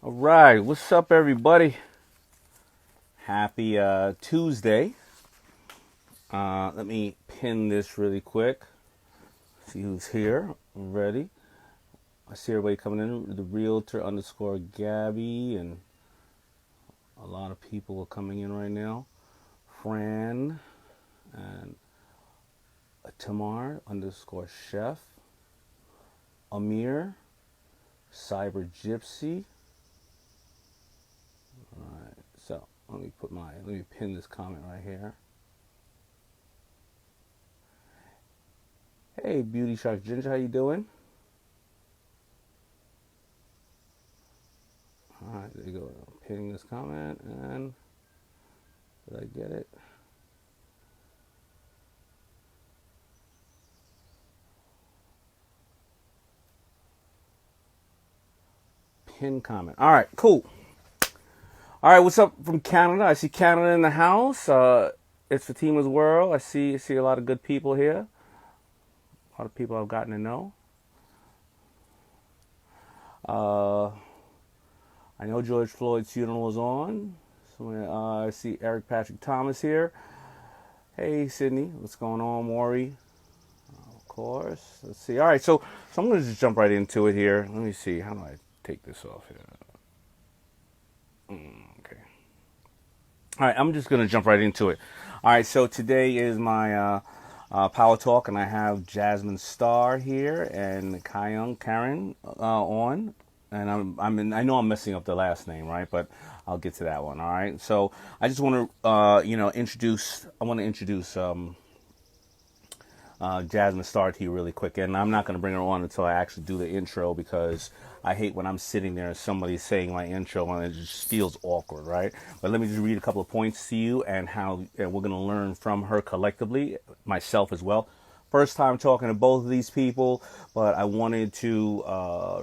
All right, what's up, everybody? Happy Tuesday. Let me pin this really quick. See who's here. I'm ready. I see everybody coming in. The realtor underscore Gabby, and a lot of people are coming in right now. Fran and Tamar underscore chef. Amir, cyber gypsy. All right, so let me pin this comment right here. Hey, Beauty Shark Ginger, how you doing? All right, there you go. I'm pinning this comment, and did I get it? Pin comment. All right, cool. All right, what's up from Canada? I see Canada in the house. It's Fatima's World. I see a lot of good people here. A lot of people I've gotten to know. I know George Floyd's funeral is on. So I see Erik Patrick Thomas here. Hey, Sidney, what's going on, Rory? Of course. Let's see. All right, so I'm going to just jump right into it here. Let me see. How do I take this off here? Okay. All right, I'm just going to jump right into it. All right, so today is my Power Talk, and I have Jasmine Starr here and Cayenne on. And I know I'm messing up the last name, right? But I'll get to that one. All right. So I just want to, introduce. I want to introduce Jasmine Starr to you really quick, and I'm not going to bring her on until I actually do the intro, because I hate when I'm sitting there and somebody's saying my intro and it just feels awkward, right? But let me just read a couple of points to you and we're going to learn from her collectively, myself as well. First time talking to both of these people, but I wanted to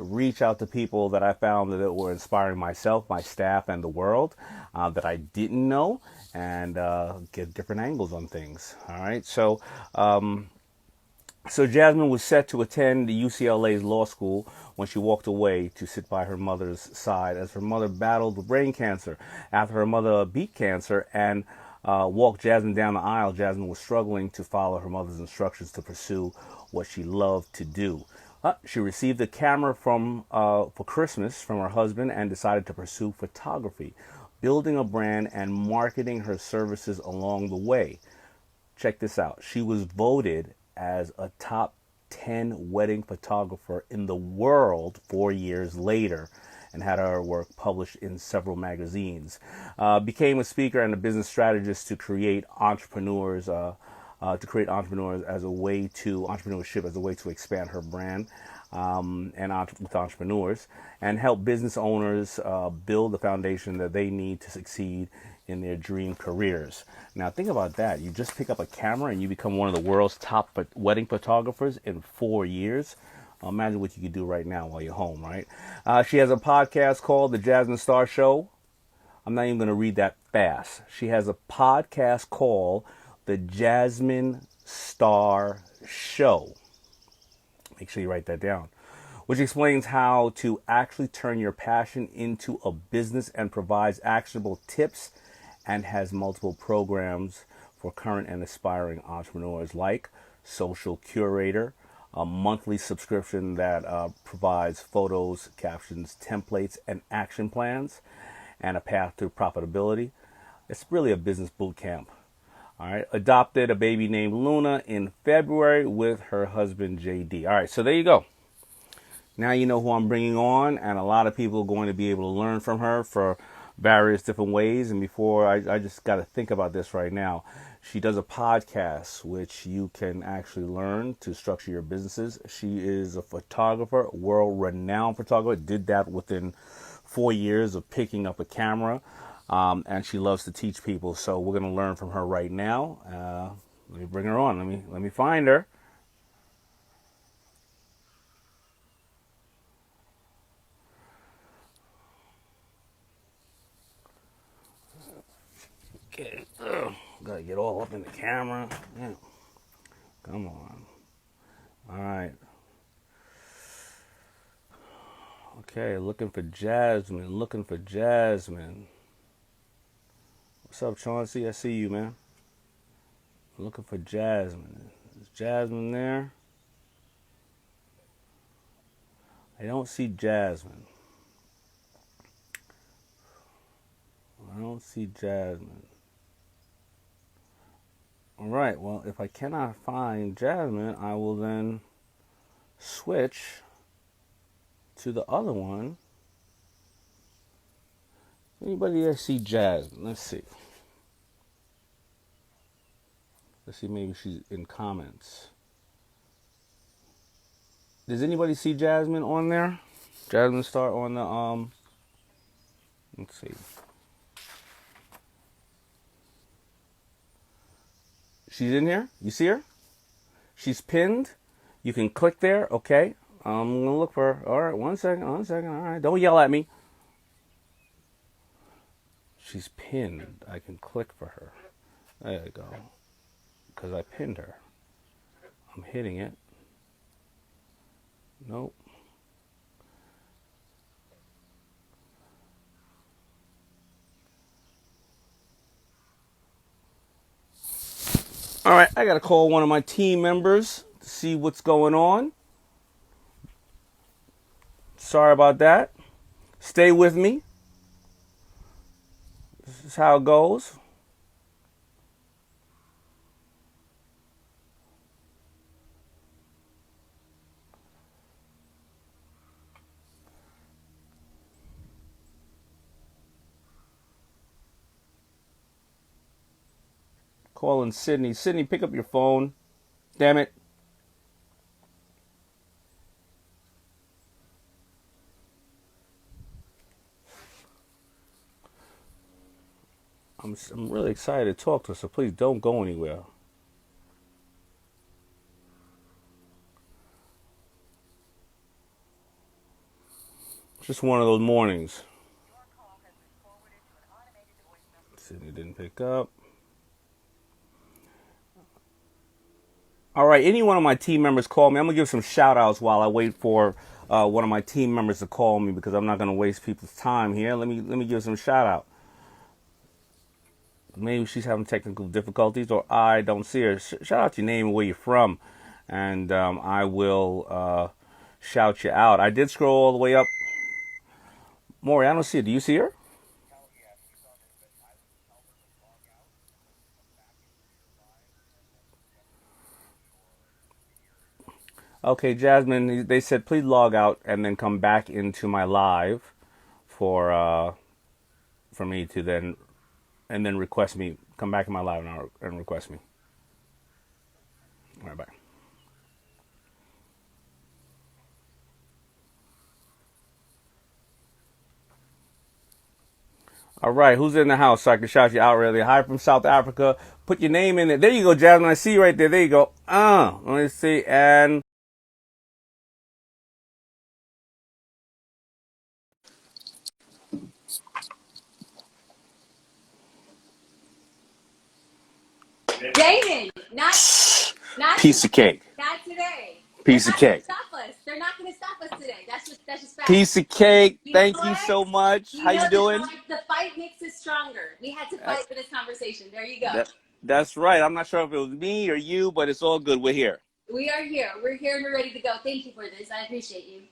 reach out to people that I found that were inspiring myself, my staff, and the world that I didn't know, and get different angles on things. All right, so Jasmine was set to attend the UCLA Law School when she walked away to sit by her mother's side as her mother battled with brain cancer. After her mother beat cancer and walked Jasmine down the aisle, Jasmine was struggling to follow her mother's instructions to pursue what she loved to do. She received a camera for Christmas from her husband and decided to pursue photography, building a brand and marketing her services along the way. Check this out. She was voted as a top 10 wedding photographer in the world 4 years later, and had her work published in several magazines. Became a speaker and a business strategist to create entrepreneurs as a way to entrepreneurship as a way to expand her brand with entrepreneurs, and help business owners build the foundation that they need to succeed in their dream careers. Now think about that. You just pick up a camera and you become one of the world's top wedding photographers in 4 years. Imagine what you could do right now while you're home, right? She has a podcast called The Jasmine Starr Show. I'm not even going to read that fast. She has a podcast called The Jasmine Starr Show. Make sure you write that down. Which explains how to actually turn your passion into a business and provides actionable tips, and has multiple programs for current and aspiring entrepreneurs, like Social Curator, a monthly subscription that provides photos, captions, templates, and action plans, and a path to profitability. It's really a business boot camp. All right. Adopted a baby named Luna in February with her husband, JD. All right. So there you go. Now you know who I'm bringing on, and a lot of people are going to be able to learn from her for various different ways. And before I just got to think about this right now. She does a podcast which you can actually learn to structure your businesses. She is a photographer, world-renowned photographer. Did that within 4 years of picking up a camera, and she loves to teach people. So we're going to learn from her right now. Let me bring her on. Let me find her. Okay. Gotta get all up in the camera. Yeah. Come on. All right. Okay, looking for Jasmine. Looking for Jasmine. What's up, Chauncey? I see you, man. Looking for Jasmine. Is Jasmine there? I don't see Jasmine. I don't see Jasmine. All right, well, if I cannot find Jasmine, I will then switch to the other one. Anybody there see Jasmine? Let's see. Let's see, maybe she's in comments. Does anybody see Jasmine on there? Jasmine Starr on the let's see. She's in here. You see her? She's pinned. You can click there. Okay. I'm gonna look for her. All right, one second. All right, don't yell at me. She's pinned. I can click for her. There you go. Because I pinned her. I'm hitting it. Nope. All right, I gotta call one of my team members to see what's going on. Sorry about that. Stay with me. This is how it goes. Calling Sidney. Sidney, pick up your phone. Damn it. I'm really excited to talk to her, so please don't go anywhere. It's just one of those mornings. Sidney didn't pick up. All right, any one of my team members call me. I'm going to give some shout outs while I wait for one of my team members to call me because I'm not going to waste people's time here. Let me give some shout out. Maybe she's having technical difficulties or I don't see her. Shout out your name and where you're from, and I will shout you out. I did scroll all the way up. Maury, I don't see her. Do you see her? Okay, Jasmine, they said please log out and then come back into my live for me to then and then request me. Come back in my live and request me. All right, bye. All right, who's in the house so I can shout you out really? Hi from South Africa. Put your name in there. There you go, Jasmine. I see you right there. There you go. Let me see. And Daymond, not piece of cake. not today. Piece of cake. Stop us. They're not going to stop us today. That's just fact. Piece of cake. You know Thank you what? so much. How you doing? The fight makes us stronger. We had to fight for this conversation. There you go. That's right. I'm not sure if it was me or you, but it's all good. We're here. We are here. We're here and we're ready to go. Thank you for this. I appreciate you.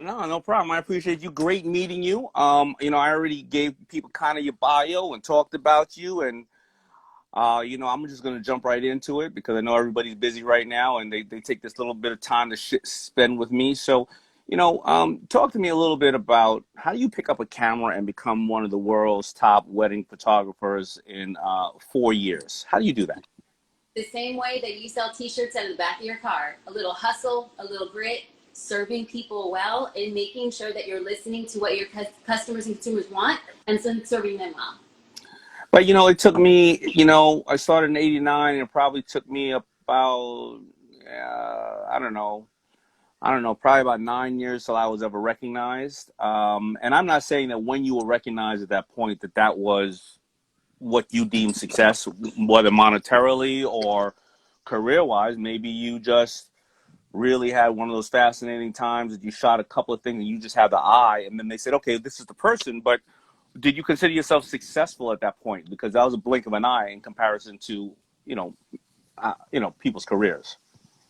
No problem. I appreciate you. Great meeting you. I already gave people kind of your bio and talked about you, and I'm just gonna jump right into it because I know everybody's busy right now, and they take this little bit of time to spend with me. So, talk to me a little bit about how do you pick up a camera and become one of the world's top wedding photographers in 4 years? How do you do that? The same way that you sell t-shirts out of the back of your car. A little hustle, a little grit, serving people well, and making sure that you're listening to what your customers and consumers want and serving them well. But it took me. I started in '89, and it probably took me about I don't know, probably about 9 years till I was ever recognized. And I'm not saying that when you were recognized at that point that was what you deemed success, whether monetarily or career-wise. Maybe you just really had one of those fascinating times that you shot a couple of things and you just had the eye, and then they said, okay, this is the person, but did you consider yourself successful at that point? Because that was a blink of an eye in comparison to, people's careers.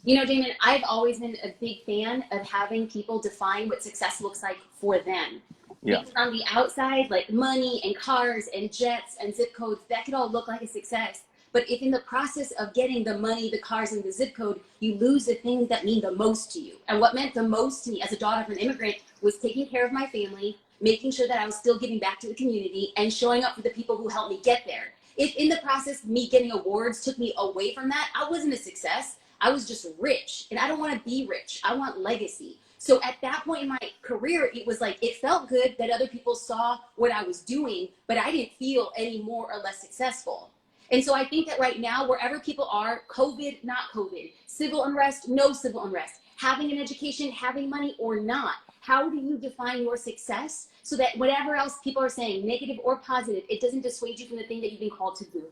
You know, Damon, I've always been a big fan of having people define what success looks like for them. Yeah. Because on the outside, like money and cars and jets and zip codes, that could all look like a success. But if in the process of getting the money, the cars, and the zip code, you lose the things that mean the most to you. And what meant the most to me as a daughter of an immigrant was taking care of my family, making sure that I was still giving back to the community, and showing up for the people who helped me get there. If in the process, me getting awards took me away from that, I wasn't a success. I was just rich. And I don't want to be rich. I want legacy. So at that point in my career, it was like, it felt good that other people saw what I was doing, but I didn't feel any more or less successful. And so I think that right now, wherever people are, COVID, not COVID, civil unrest, no civil unrest, having an education, having money or not, how do you define your success so that whatever else people are saying, negative or positive, it doesn't dissuade you from the thing that you've been called to do?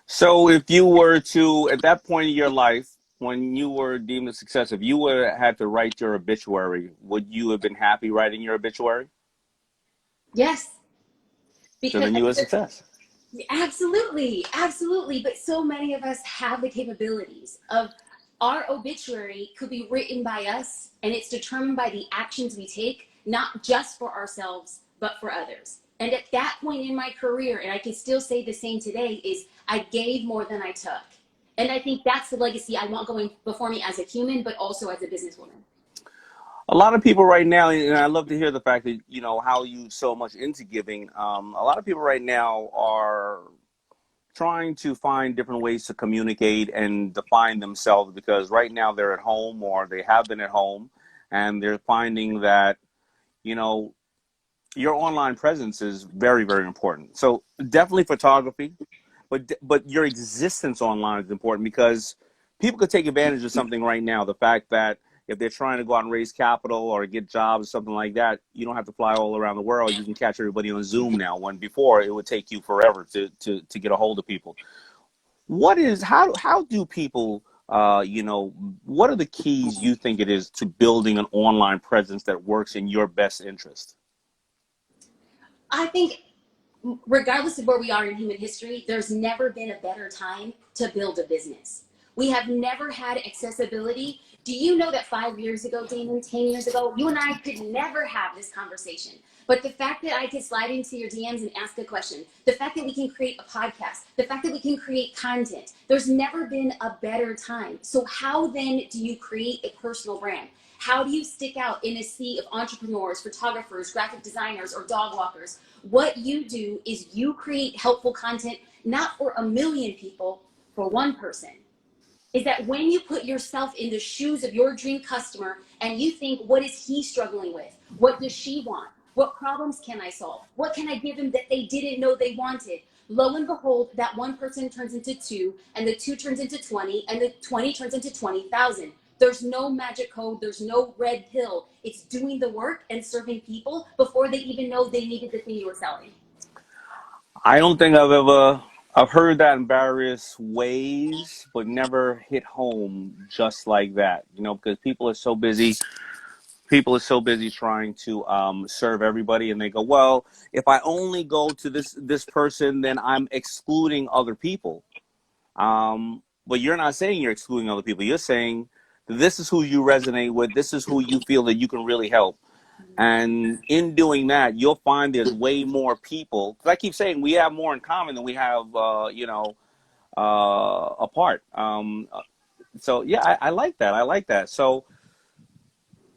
So if you were to, at that point in your life, when you were deemed a success, if you would have had to write your obituary, would you have been happy writing your obituary? Yes, So because then you were a success. absolutely, absolutely. But so many of us have the capabilities of our obituary could be written by us, and it's determined by the actions we take, not just for ourselves, but for others. And at that point in my career, and I can still say the same today, is I gave more than I took. And I think that's the legacy I want going before me as a human, but also as a businesswoman. A lot of people right now, and I love to hear the fact that, how you so much into giving. A lot of people right now are trying to find different ways to communicate and define themselves because right now they're at home or they have been at home and they're finding that, you know, your online presence is very, very important. So definitely photography, but your existence online is important because people could take advantage of something right now. The fact that if they're trying to go out and raise capital or get jobs or something like that, you don't have to fly all around the world. You can catch everybody on Zoom now, when before it would take you forever to get a hold of people. How do people what are the keys you think it is to building an online presence that works in your best interest? I think regardless of where we are in human history, there's never been a better time to build a business. We have never had accessibility. Do you know that 5 years ago, Damon, 10 years ago, you and I could never have this conversation? But the fact that I could slide into your DMs and ask a question, the fact that we can create a podcast, the fact that we can create content, there's never been a better time. So how then do you create a personal brand? How do you stick out in a sea of entrepreneurs, photographers, graphic designers, or dog walkers? What you do is you create helpful content, not for a million people, for one person. Is that when you put yourself in the shoes of your dream customer and you think, what is he struggling with? What does she want? What problems can I solve? What can I give them that they didn't know they wanted? Lo and behold, that one person turns into two, and the two turns into 20, and the 20 turns into 20,000. There's no magic code. There's no red pill. It's doing the work and serving people before they even know they needed the thing you were selling. I don't think I've heard that in various ways, but never hit home just like that. Because people are so busy. People are so busy trying to serve everybody, and they go, well, if I only go to this person, then I'm excluding other people. But you're not saying you're excluding other people. You're saying this is who you resonate with. This is who you feel that you can really help. And in doing that, you'll find there's way more people. Because I keep saying we have more in common than we have, apart. So yeah, I like that. I like that. So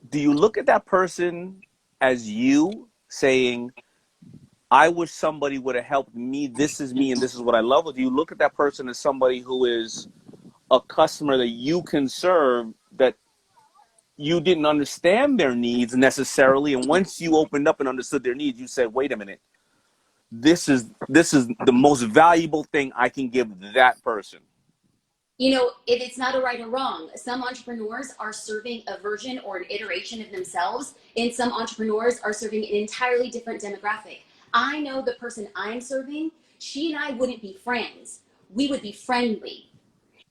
do you look at that person as you saying, I wish somebody would have helped me. This is me and this is what I love. Or do you look at that person as somebody who is a customer that you can serve, that you didn't understand their needs necessarily, and once you opened up and understood their needs, you said, wait a minute, this is the most valuable thing I can give that person. You know, it's not a right or wrong. Some entrepreneurs are serving a version or an iteration of themselves, and some entrepreneurs are serving an entirely different demographic. I know the person I'm serving, she and I wouldn't be friends. We would be friendly.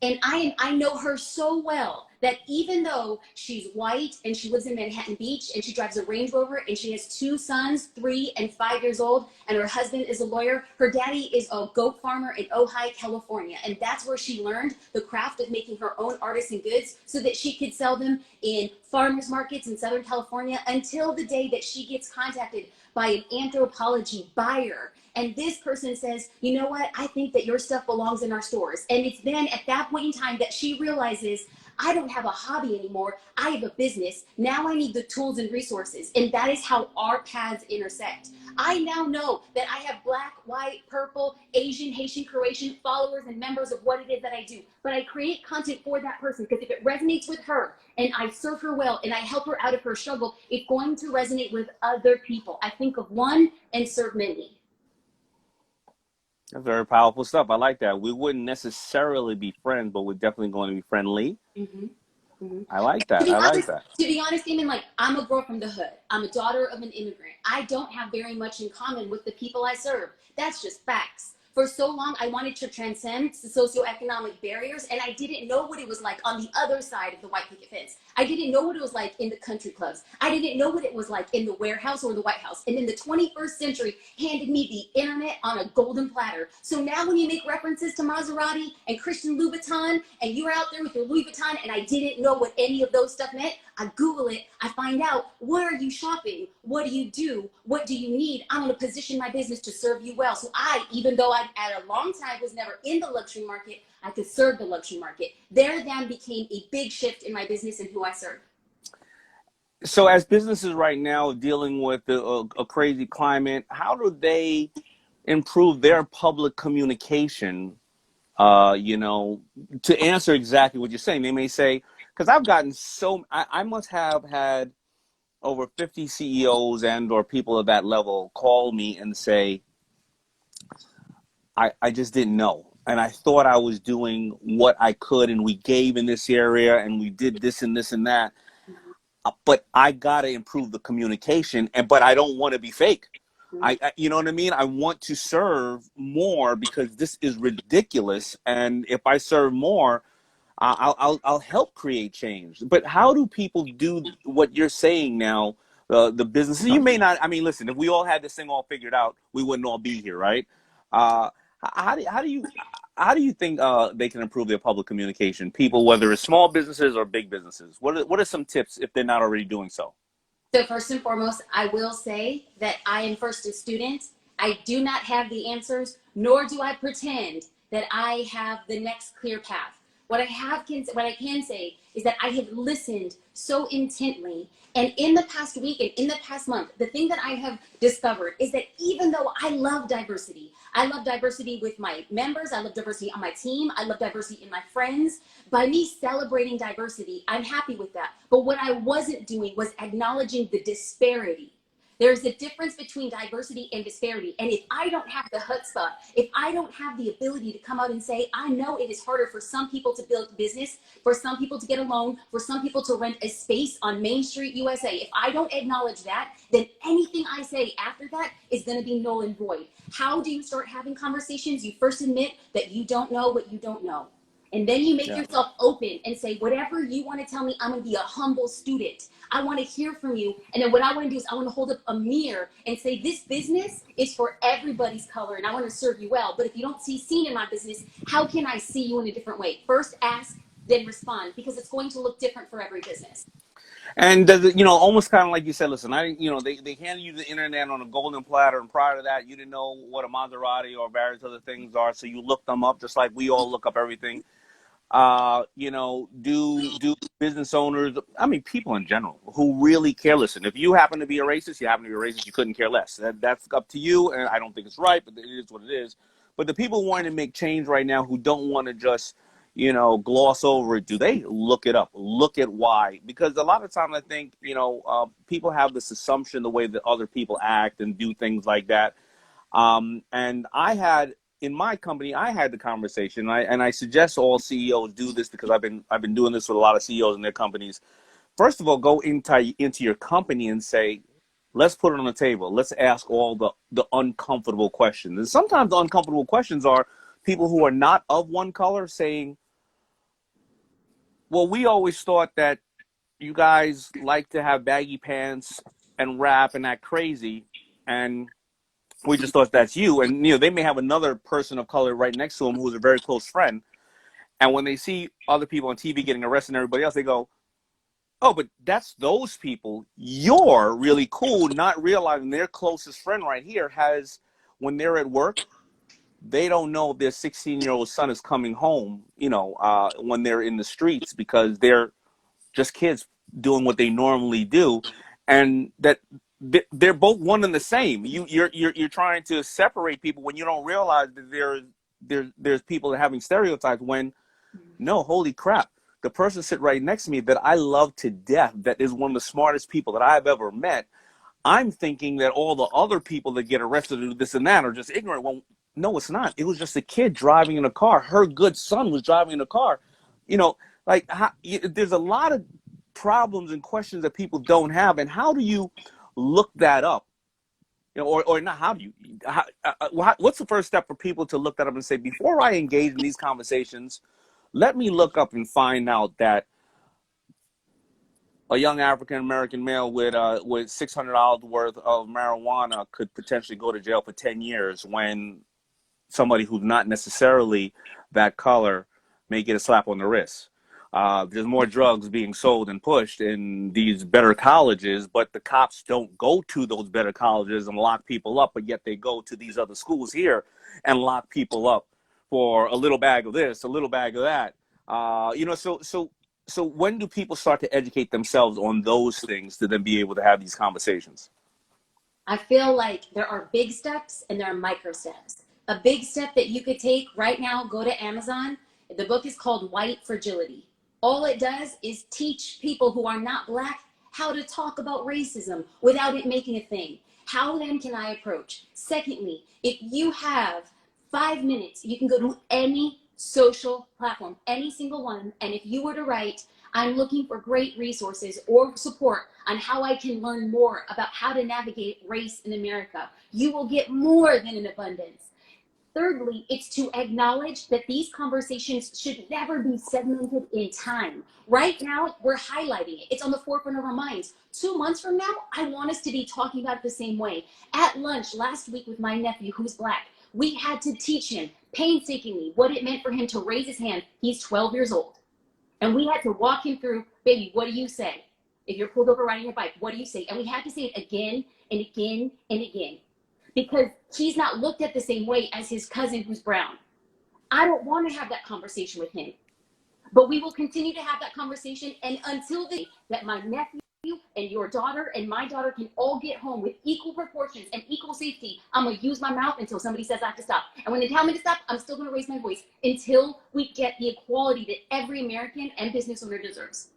And I know her so well that even though she's white and she lives in Manhattan Beach and she drives a Range Rover and she has 2 sons, 3 and 5 years old, and her husband is a lawyer, her daddy is a goat farmer in Ojai, California. And that's where she learned the craft of making her own artisan goods so that she could sell them in farmers markets in Southern California until the day that she gets contacted by an anthropology buyer. And this person says, you know what? I think that your stuff belongs in our stores. And it's then at that point in time that she realizes, I don't have a hobby anymore. I have a business. Now I need the tools and resources. And that is how our paths intersect. I now know that I have black, white, purple, Asian, Haitian, Croatian followers and members of what it is that I do. But I create content for that person because if it resonates with her and I serve her well and I help her out of her struggle, it's going to resonate with other people. I think of one and serve many. That's very powerful stuff. I like that. We wouldn't necessarily be friends, but we're definitely going to be friendly. Mm-hmm. Mm-hmm. I like that. I like that. To be honest, Damon, like I'm a girl from the hood. I'm a daughter of an immigrant. I don't have very much in common with the people I serve. That's just facts. For so long, I wanted to transcend the socioeconomic barriers, and I didn't know what it was like on the other side of the white picket fence. I didn't know what it was like in the country clubs. I didn't know what it was like in the warehouse or the White House. And then the 21st century handed me the internet on a golden platter. So now when you make references to Maserati and Christian Louboutin, and you're out there with your Louis Vuitton, and I didn't know what any of those stuff meant, I Google it, I find out, where are you shopping? What do you do? What do you need? I'm going to position my business to serve you well. So even though I, at a long time, was never in the luxury market, I could serve the luxury market. There then became a big shift in my business and who I serve. So as businesses right now dealing with a crazy climate, how do they improve their public communication, to answer exactly what you're saying? They may say, because I've gotten I must have had over 50 CEOs and or people of that level call me and say, I just didn't know. And I thought I was doing what I could, and we gave in this area, and we did this and this and that. But I got to improve the communication, but I don't want to be fake. You know what I mean? I want to serve more because this is ridiculous. And if I serve more, I'll help create change. But how do people do what you're saying now? The businesses, you may not. I mean, listen, if we all had this thing all figured out, we wouldn't all be here, right? How do you think they can improve their public communication? People, whether it's small businesses or big businesses, what are some tips if they're not already doing so? So first and foremost, I will say that I am first a student. I do not have the answers, nor do I pretend that I have the next clear path. What I can say is that I have listened so intently. And in the past week and in the past month, the thing that I have discovered is that even though I love diversity with my members, I love diversity on my team, I love diversity in my friends. By me celebrating diversity, I'm happy with that. But what I wasn't doing was acknowledging the disparity. There's a difference between diversity and disparity. And if I don't have the chutzpah, if I don't have the ability to come out and say, I know it is harder for some people to build a business, for some people to get a loan, for some people to rent a space on Main Street, USA. If I don't acknowledge that, then anything I say after that is going to be null and void. How do you start having conversations? You first admit that you don't know what you don't know. And then you make yourself open and say, whatever you want to tell me, I'm going to be a humble student. I want to hear from you. And then what I want to do is I want to hold up a mirror and say, this business is for everybody's color and I want to serve you well. But if you don't see seen in my business, how can I see you in a different way? First ask, then respond, because it's going to look different for every business. And, almost kind of like you said, listen, they handed you the internet on a golden platter, and prior to that, you didn't know what a Maserati or various other things are, so you looked them up just like we all look up everything. Do business owners, I mean, people in general who really care. Listen, if you happen to be a racist, you couldn't care less. That's up to you, and I don't think it's right, but it is what it is. But the people wanting to make change right now who don't want to just, gloss over it, do they look it up? Look at why? Because a lot of times I think, people have this assumption the way that other people act and do things like that. And in my company, I had the conversation, and I suggest all CEOs do this because I've been doing this with a lot of CEOs in their companies. First of all, go into your company and say, let's put it on the table. Let's ask all the uncomfortable questions. And sometimes the uncomfortable questions are people who are not of one color saying, Well, we always thought that you guys like to have baggy pants and rap and act crazy, and we just thought that's you. And they may have another person of color right next to them who's a very close friend, and when they see other people on TV getting arrested and everybody else, they go, "Oh, but that's those people. You're really cool," not realizing their closest friend right here has, when they're at work, they don't know if their 16-year-old son is coming home, when they're in the streets, because they're just kids doing what they normally do, and that they're both one and the same. You're trying to separate people when you don't realize that there's people that are having stereotypes. When no, holy crap, the person sitting right next to me that I love to death, that is one of the smartest people that I've ever met, I'm thinking that all the other people that get arrested and do this and that are just ignorant. Well, no, it's not. It was just a kid driving in a car. Her good son was driving in a car. There's a lot of problems and questions that people don't have. And how do you look that up? Or not, how do you, what's the first step for people to look that up and say, before I engage in these conversations, let me look up and find out that a young African-American male with $600 worth of marijuana could potentially go to jail for 10 years, when somebody who's not necessarily that color may get a slap on the wrist. There's more drugs being sold and pushed in these better colleges, but the cops don't go to those better colleges and lock people up, but yet they go to these other schools here and lock people up for a little bag of this, a little bag of that. So when do people start to educate themselves on those things to then be able to have these conversations? I feel like there are big steps and there are micro steps. A big step that you could take right now, go to Amazon. The book is called White Fragility. All it does is teach people who are not Black how to talk about racism without it making a thing. How then can I approach? Secondly, if you have 5 minutes, you can go to any social platform, any single one, and if you were to write, I'm looking for great resources or support on how I can learn more about how to navigate race in America, you will get more than an abundance. Thirdly, it's to acknowledge that these conversations should never be segmented in time. Right now, we're highlighting it. It's on the forefront of our minds. 2 months from now, I want us to be talking about it the same way. At lunch last week with my nephew, who's Black, we had to teach him painstakingly what it meant for him to raise his hand. He's 12 years old. And we had to walk him through, baby, what do you say? If you're pulled over riding your bike, what do you say? And we had to say it again and again and again, because he's not looked at the same way as his cousin who's brown. I don't want to have that conversation with him, but we will continue to have that conversation. And until the day that my nephew and your daughter and my daughter can all get home with equal proportions and equal safety, I'm going to use my mouth until somebody says I have to stop. And when they tell me to stop, I'm still going to raise my voice until we get the equality that every American and business owner deserves.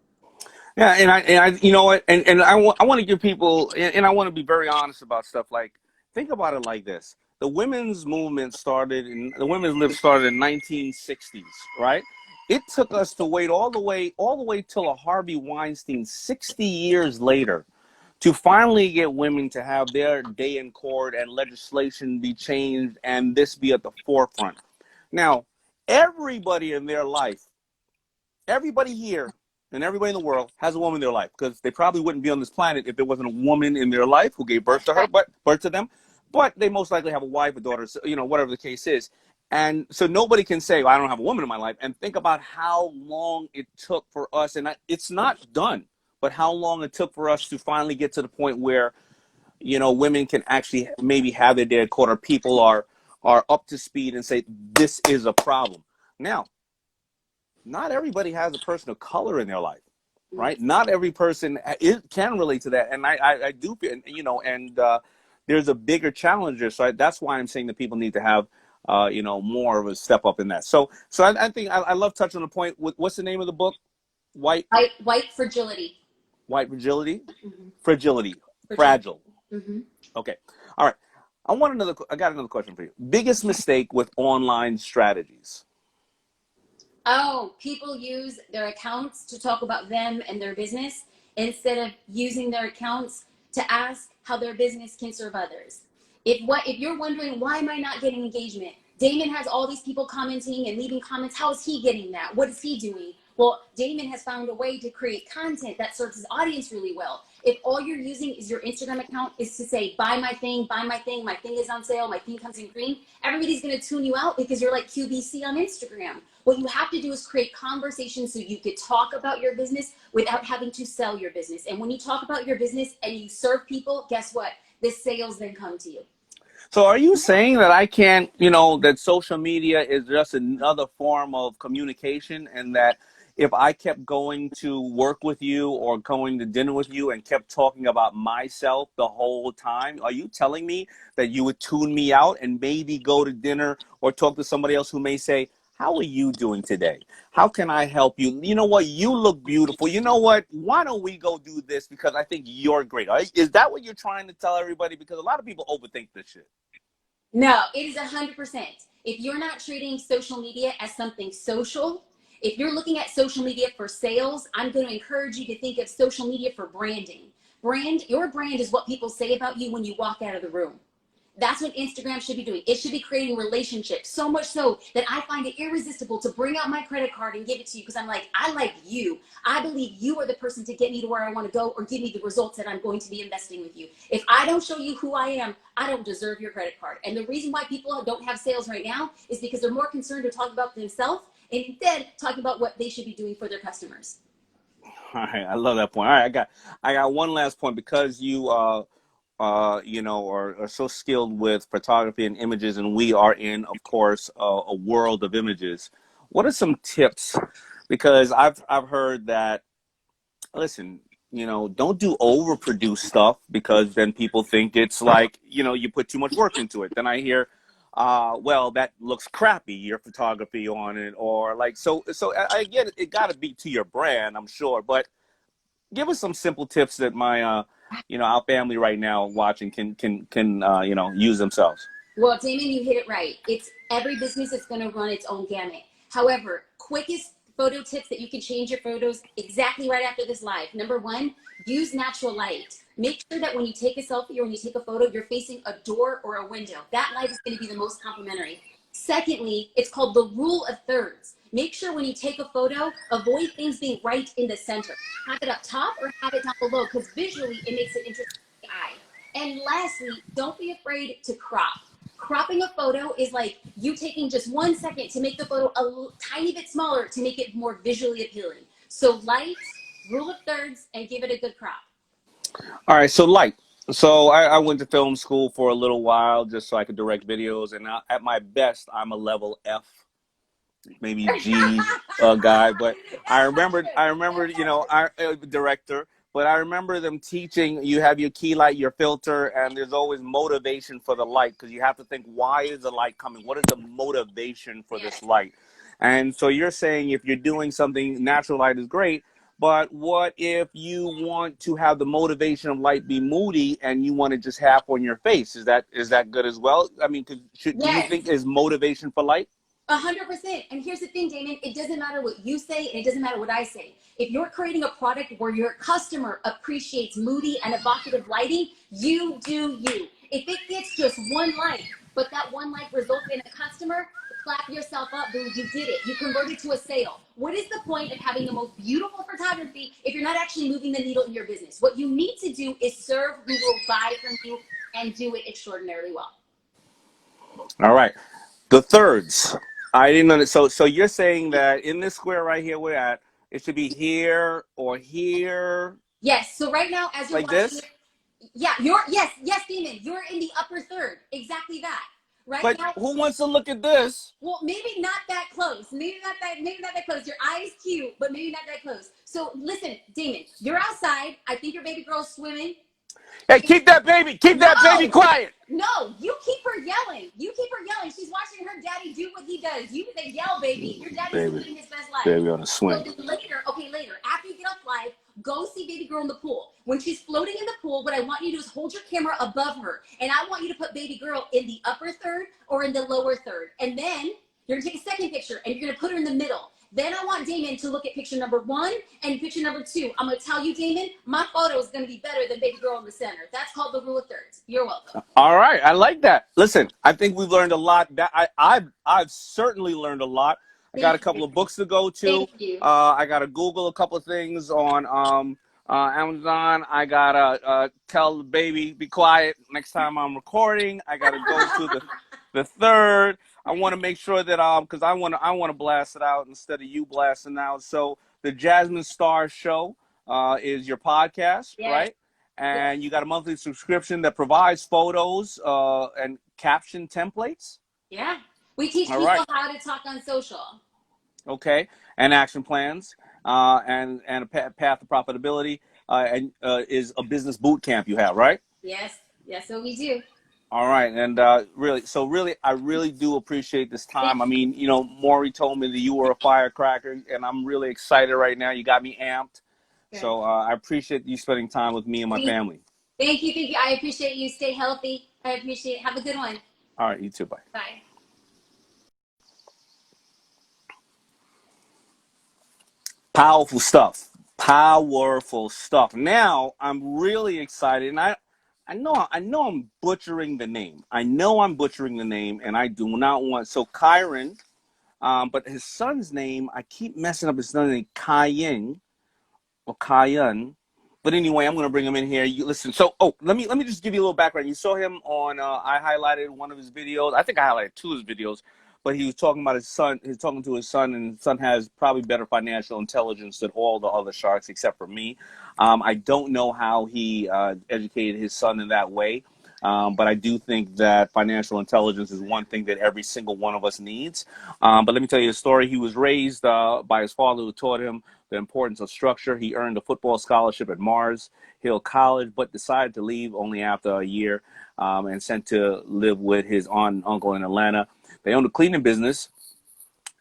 Yeah, and I you know what, and I want to give people, and I want to be very honest about stuff. Like, think about it like this: the women's movement the women's lib started in 1960s, right? It took us to wait all the way till a Harvey Weinstein 60 years later to finally get women to have their day in court and legislation be changed and this be at the forefront. Now, everybody in their life, everybody here and everybody in the world has a woman in their life, because they probably wouldn't be on this planet if there wasn't a woman in their life who gave birth to her, but birth to them. But they most likely have a wife, a daughter, whatever the case is. And so nobody can say, well, I don't have a woman in my life. And think about how long it took for us, and it's not done, but how long it took for us to finally get to the point where, women can actually maybe have their day in court, or people are up to speed and say, this is a problem. Now, not everybody has a person of color in their life, right? Not every person can relate to that. And I do, and there's a bigger challenge there. So that's why I'm saying that people need to have, more of a step up in that. So I think I love touching on the point. What's the name of the book? White Fragility. White Fragility? Mm-hmm. Fragility. Fragile. Mm-hmm. Okay. All right. I got another question for you. Biggest mistake with online strategies? Oh, people use their accounts to talk about them and their business instead of using their accounts to ask how their business can serve others. If you're wondering, why am I not getting engagement? Daymond has all these people commenting and leaving comments. How is he getting that? What is he doing? Well, Daymond has found a way to create content that serves his audience really well. If all you're using is your Instagram account is to say, buy my thing, my thing is on sale, my thing comes in green, everybody's going to tune you out because you're like QVC on Instagram. What you have to do is create conversations so you could talk about your business without having to sell your business. And when you talk about your business and you serve people, guess what? The sales then come to you. So are you saying that I can't, that social media is just another form of communication, and that if I kept going to work with you or going to dinner with you and kept talking about myself the whole time, are you telling me that you would tune me out and maybe go to dinner or talk to somebody else who may say, how are you doing today? How can I help you? You know what? You look beautiful. You know what? Why don't we go do this? Because I think you're great. Is that what you're trying to tell everybody? Because a lot of people overthink this shit. No, it is 100%. If you're not treating social media as something social, if you're looking at social media for sales, I'm going to encourage you to think of social media for branding. Your brand is what people say about you when you walk out of the room. That's what Instagram should be doing. It should be creating relationships, so much so that I find it irresistible to bring out my credit card and give it to you because I'm like, I like you. I believe you are the person to get me to where I want to go or give me the results that I'm going to be investing with you. If I don't show you who I am, I don't deserve your credit card. And the reason why people don't have sales right now is because they're more concerned to talk about themselves and instead talking about what they should be doing for their customers. All right, I love that point. All right, I got one last point. Because you are so skilled with photography and images, and we are in, of course, a world of images. What are some tips? Because I've heard that, listen, don't do overproduced stuff, because then people think it's like, you put too much work into it. Then I hear, well, that looks crappy, your photography on it, or like, so I get it. It got to be to your brand, I'm sure, but give us some simple tips that my, our family right now watching can use themselves. Well, Daymond, you hit it right. It's every business is going to run its own gamut. However, quickest photo tips that you can change your photos exactly right after this live. Number one, use natural light. Make sure that when you take a selfie or when you take a photo, you're facing a door or a window. That light is going to be the most complimentary. Secondly, it's called the rule of thirds. Make sure when you take a photo, avoid things being right in the center. Have it up top or have it down below, because visually it makes it interesting to the eye. And lastly, don't be afraid to crop. Cropping a photo is like you taking just 1 second to make the photo a tiny bit smaller to make it more visually appealing. So light, rule of thirds, and give it a good crop. All right, so light. So I went to film school for a little while just so I could direct videos, and at my best, I'm a level F, maybe G guy. But I remembered, our director. But I remember them teaching you have your key light, your filter, and there's always motivation for the light, because you have to think, why is the light coming? What is the motivation for this light? And so you're saying if you're doing something, natural light is great. But what if you want to have the motivation of light be moody and you want it just half on your face? Is that good as well? I mean, do you Yes. think is motivation for light? 100%. And here's the thing, Daymond, it doesn't matter what you say and it doesn't matter what I say. If you're creating a product where your customer appreciates moody and evocative lighting, you do you. If it gets just one like, but that one like results in a customer, clap yourself up, boo, you did it. You converted to a sale. What is the point of having the most beautiful photography if you're not actually moving the needle in your business? What you need to do is serve who will buy from you and do it extraordinarily well. All right. The thirds. I didn't know. So you're saying that in this square right here we're at, it should be here or here, Yes. So right now, as you're like watching this. it, yes, Daymond, you're in the upper third. Exactly that. Right But now, who wants to look at this? well, maybe not that close. Maybe not that close. Your eye is cute, but maybe not that close. So listen, Daymond, you're outside. I think your baby girl's swimming. Hey, keep that baby No, quiet. no, you keep her yelling. You keep her yelling. She's watching her daddy do what he does. You say, yell, baby. Your daddy's Baby, living his best life. baby on a So swing. then later, after you get off live, go see baby girl in the pool. When she's floating in the pool, what I want you to do is hold your camera above her. And I want you to put baby girl in the upper third or in the lower third. And then you're going to take a second picture and you're going to put her in the middle. Then I want Daymond to look at picture number 1 and picture number 2. I'm going to tell you, Daymond, my photo is going to be better than baby girl in the center. That's called the rule of thirds. You're welcome. All right, I like that. Listen, I think we've learned a lot. I've certainly learned a lot. I got a Thank couple you. of books to go to. Thank you. I got to Google a couple of things on Amazon. I got to tell the baby, be quiet next time I'm recording. I got to go to the third. I want to make sure that because I want to blast it out instead of you blasting out. So the Jasmine Starr show is your podcast, Yes. right? And you got a monthly subscription that provides photos and caption templates. Yeah. We teach All people right. how to talk on social. Okay. And action plans and a path to profitability and is a business boot camp you have, right? Yes. Yes, what we do. All right, and really, I really do appreciate this time. Thank I mean, Maury told me that you were a firecracker, and I'm really excited right now. You got me amped. you. So I appreciate you spending time with me and my family. Thank you. Thank you. I appreciate you. Stay healthy. I appreciate it. Have a good one. All right, you too. Bye. Bye. Powerful stuff. Powerful stuff. Now I'm really excited, and I know I'm butchering the name. I know I'm butchering the name, and I do not want so Kyron. But his son's name, I keep messing up his son's name, Cayenne or Cayenne. But anyway, I'm gonna bring him in here. You listen. So, let me just give you a little background. You saw him on. I highlighted one of his videos. I think I highlighted two of his videos. But he was talking about his son. He's talking to his son, and his son has probably better financial intelligence than all the other sharks, except for me. I don't know how he educated his son in that way. But I do think that financial intelligence is one thing that every single one of us needs. But let me tell you a story. He was raised by his father, who taught him the importance of structure. He earned a football scholarship at Mars Hill College, but decided to leave only after a year and sent to live with his aunt and uncle in Atlanta. They owned a cleaning business,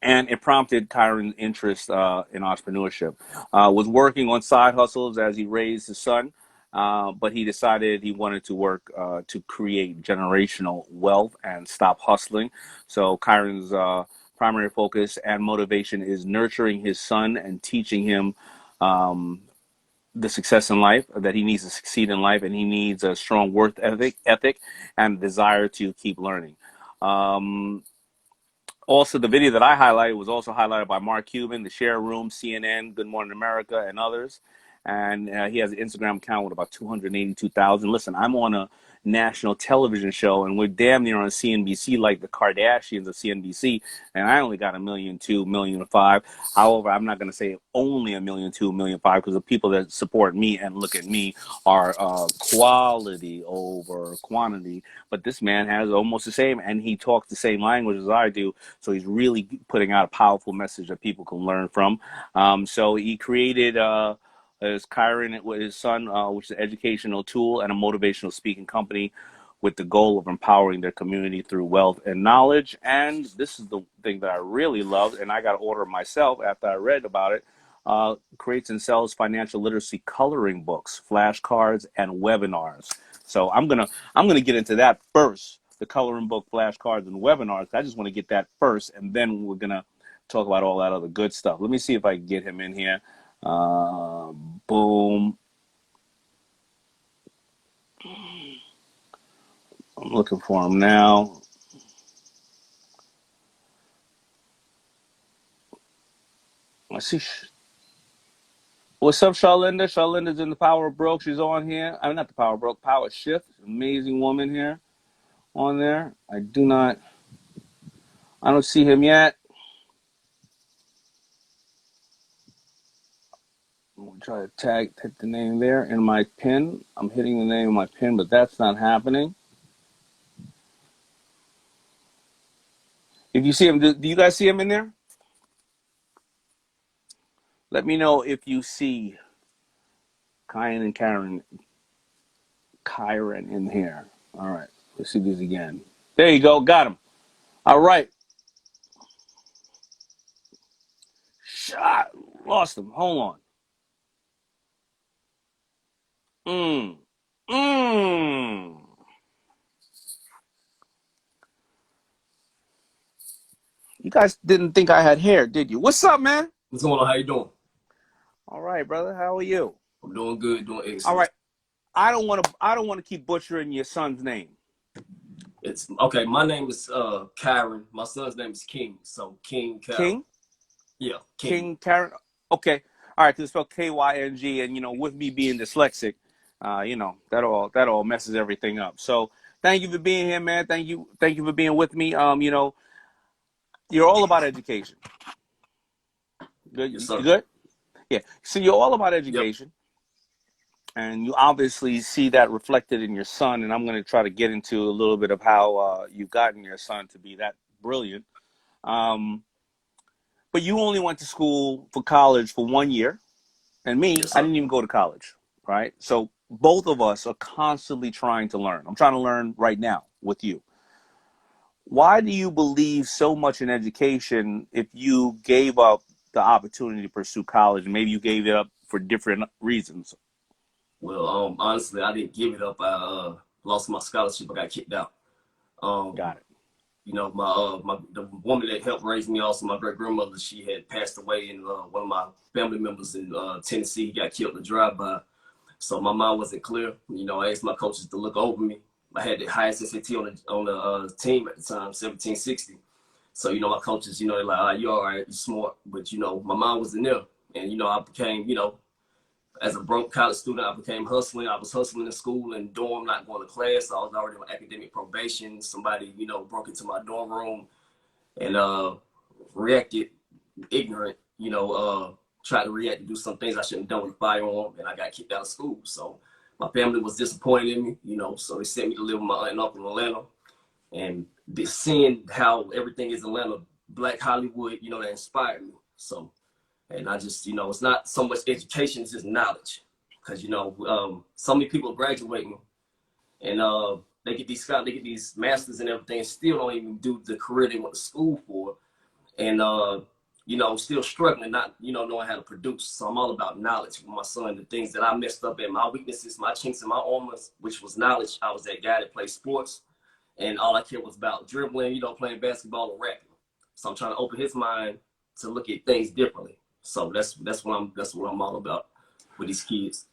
and it prompted Kyron's interest in entrepreneurship. Was working on side hustles as he raised his son, but he decided he wanted to work to create generational wealth and stop hustling. So Kyron's primary focus and motivation is nurturing his son and teaching him the success in life, that he needs to succeed in life, and he needs a strong work ethic and desire to keep learning. Also, the video that I highlighted was also highlighted by Mark Cuban, The Share Room, CNN, Good Morning America, and others. And he has an Instagram account with about 282,000. Listen, I'm on a national television show, and we're damn near on CNBC like the Kardashians of CNBC, and I only got 1,200,000, 1,500,000. However, I'm not going to say only 1,200,000, 1,500,000, because the people that support me and look at me are quality over quantity. But this man has almost the same, and he talks the same language as I do. So he's really putting out a powerful message that people can learn from. So he created his Carryin with his son, which is an educational tool and a motivational speaking company with the goal of empowering their community through wealth and knowledge. And this is the thing that I really loved, and I got to order myself after I read about it. Creates and sells financial literacy coloring books, flashcards, and webinars. So I'm gonna get into that first, the coloring book, flashcards, and webinars. I just want to get that first, and then we're gonna talk about all that other good stuff. Let me see if I can get him in here. Boom. I'm looking for him now. I see. What's up, Charlinda? Charlinda's in the Power of Broke. She's on here. I mean, not the Power of Broke, Power Shift. Amazing woman here on there. I don't see him yet. I'm going to try to hit the name there in my pin. I'm hitting the name of my pin, but that's not happening. If you see him, do you guys see him in there? Let me know if you see Cayenne and Kyron in here. All right, let's see these again. There you go, got him. All right. Shot, lost him. Hold on. Mmm. You guys didn't think I had hair, did you? What's up, man? What's going on? How you doing? All right, brother. How are you? I'm doing good, doing excellent. All right. I don't want to keep butchering your son's name. It's okay. My name is Kyron. My son's name is King. So King Kyron. King? Yeah, King. King Karen. Okay, all right. It's spelled Kyng, and with me being dyslexic, that all messes everything up. So thank you for being here, man. Thank you for being with me. You're all about education. Good, Yes, you sir. good? Yeah. So you're all about Yep. education, and you obviously see that reflected in your son. And I'm going to try to get into a little bit of how you've gotten your son to be that brilliant. Um, but you only went to school for college for 1 year. And me, Yes, I sir. didn't even go to college, right? So both of us are constantly trying to learn. I'm trying to learn right now with you. Why do you believe so much in education if you gave up the opportunity to pursue college and maybe you gave it up for different reasons? Well, honestly, I didn't give it up. I lost my scholarship. I got kicked out. Um, Got it. my the woman that helped raise me, also my great grandmother, she had passed away, and one of my family members in Tennessee got killed in a drive-by. So my mind wasn't clear. I asked my coaches to look over me. I had the highest SAT on the team at the time, 1760. So my coaches, they're like, you all right, you smart, but my mind wasn't there, and I became, as a broke college student, I became hustling. I was hustling in school and dorm, not going to class. So I was already on academic probation. Somebody, broke into my dorm room and reacted ignorant, tried to react to do some things I shouldn't have done with a firearm, and I got kicked out of school. So my family was disappointed in me, so they sent me to live with my aunt and uncle in Atlanta. And seeing how everything is Atlanta, Black Hollywood, that inspired me. So, and I just, it's not so much education, it's just knowledge. Because, so many people are graduating and they get these scholars, they get these masters and everything, and still don't even do the career they went to school for. And, still struggling, not, knowing how to produce. So I'm all about knowledge with my son, the things that I messed up at, my weaknesses, my chinks and my armors, which was knowledge. I was that guy that played sports, and all I cared was about dribbling, playing basketball and rapping. So I'm trying to open his mind to look at things differently. So that's what I'm all about with these kids.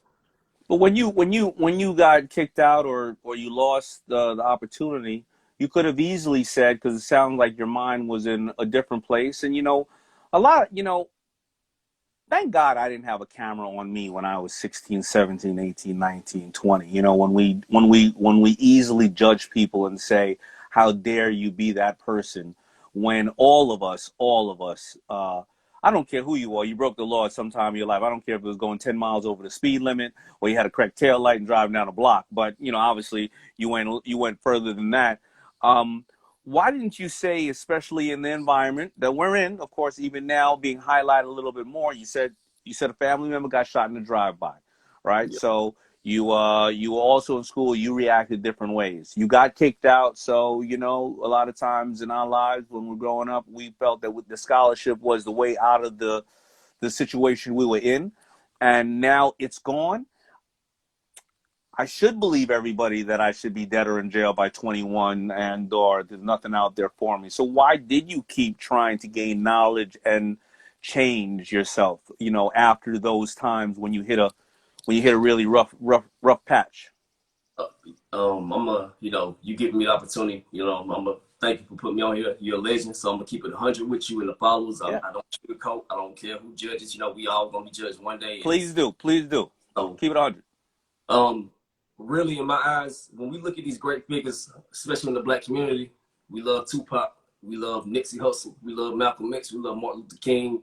But when you got kicked out or you lost the opportunity, you could have easily said, because it sounded like your mind was in a different place. And a lot, thank God I didn't have a camera on me when I was 16, 17, 18, 19, 20. When we easily judge people and say, how dare you be that person, when all of us, I don't care who you are, you broke the law at some time in your life. I don't care if it was going 10 miles over the speed limit or you had a correct tail light and driving down a block. But, obviously you went further than that. Um, why didn't you say, especially in the environment that we're in, of course, even now being highlighted a little bit more, you said a family member got shot in a drive-by, right? Yeah. So you were also in school, you reacted different ways. You got kicked out, so a lot of times in our lives when we're growing up, we felt that the scholarship was the way out of the situation we were in, and now it's gone. I should believe everybody that I should be dead or in jail by 21 or there's nothing out there for me. So why did you keep trying to gain knowledge and change yourself, after those times when you hit a really rough patch? Uh, you giving me the opportunity. I'm gonna thank you for putting me on here. You're a legend, so I'm gonna keep it 100 with you and the followers. Yeah. I don't sugarcoat. I don't care who judges. We all gonna be judged one day, and Please do. Please do. so Keep it 100. Um, really, in my eyes, when we look at these great figures, especially in the Black community, we love Tupac, we love Nipsey Hussle, we love Malcolm X, we love Martin Luther King.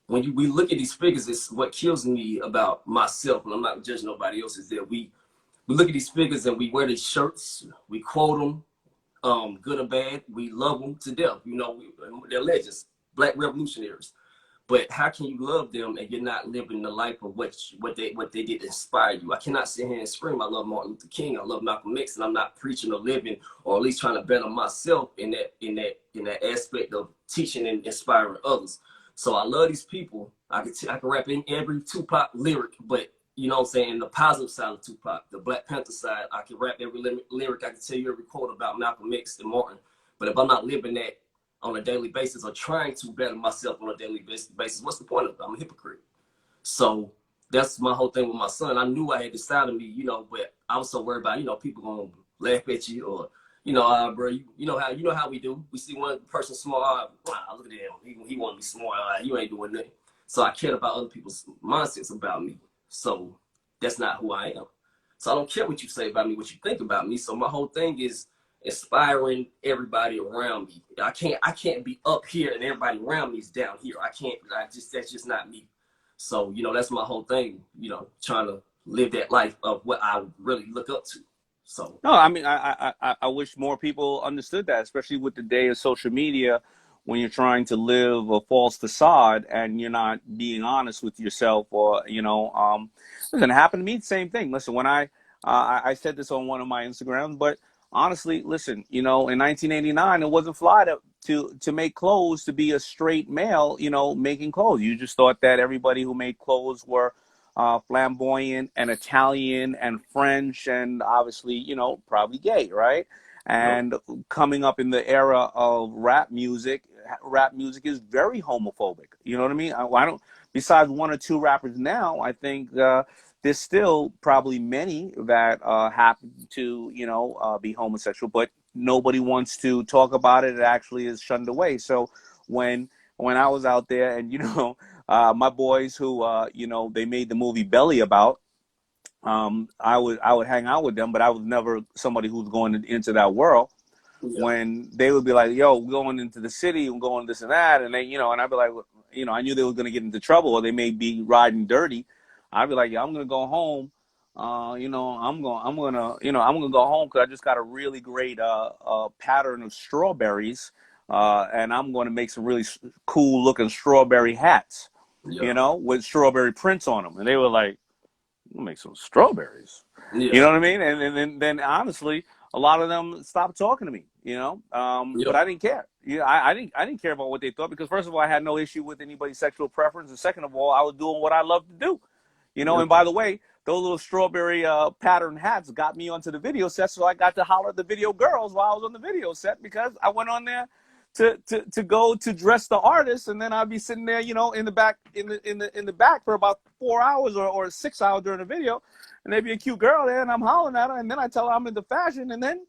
When we look at these figures, it's what kills me about myself, and I'm not judging nobody else, is that we look at these figures and we wear these shirts, we quote them, good or bad, we love them to death. They're legends, Black revolutionaries. But how can you love them and you're not living the life of what they did to inspire you? I cannot sit here and scream, I love Martin Luther King, I love Malcolm X, and I'm not preaching or living, or at least trying to better myself in that aspect of teaching and inspiring others. So I love these people. I can rap in every Tupac lyric, but you know what I'm saying, the positive side of Tupac, the Black Panther side, I can rap every lyric. I can tell you every quote about Malcolm X and Martin. But if I'm not living that on a daily basis or trying to better myself on a daily basis, what's the point of it? I'm a hypocrite. So that's my whole thing with my son. I knew I had this side of me, but I was so worried about, people going to laugh at you or bro, you know how we do. We see one person smart, wow, look at him. He want to be smart. You ain't doing nothing. So I cared about other people's mindsets about me. So that's not who I am. So I don't care what you say about me, what you think about me. So my whole thing is inspiring everybody around me. I can't be up here and everybody around me is down here. That's just not me. So, that's my whole thing, trying to live that life of what I really look up to. So No, I mean, I wish more people understood that, especially with the day of social media, when you're trying to live a false facade and you're not being honest with yourself, or listen, it happened to me the same thing. Listen, when I said this on one of my Instagrams, but honestly, listen, in 1989, it wasn't fly to make clothes, to be a straight male, making clothes. You just thought that everybody who made clothes were flamboyant and Italian and French and obviously, probably gay, right? yep, And coming up in the era of rap music is very homophobic. You know what I mean? I don't, besides one or two rappers now, I think there's still probably many that happen to, be homosexual, but nobody wants to talk about it. It actually is shunned away. So when I was out there and, my boys who, they made the movie Belly about, I would hang out with them, but I was never somebody who's going into that world. yeah, When they would be like, yo, we're going into the city and going this and that. And they, and I'd be like, I knew they were going to get into trouble or they may be riding dirty. I'd be like, yeah, I'm going to go home. I'm going to go home because I just got a really great pattern of strawberries. And I'm going to make some really cool looking strawberry hats, yeah, with strawberry prints on them. And they were like, we'll make some strawberries. You yeah, know what I mean? And then honestly, a lot of them stopped talking to me, but yeah, I didn't care. I didn't care about what they thought because first of all, I had no issue with anybody's sexual preference. And second of all, I was doing what I love to do, yeah, and by the way, those little strawberry pattern hats got me onto the video set. So I got to holler at the video girls while I was on the video set because I went on there to go to dress the artist, and then I'd be sitting there, in the back in the back for about 4 hours or 6 hours during the video, and there'd be a cute girl there, and I'm hollering at her, and then I tell her I'm into fashion, and then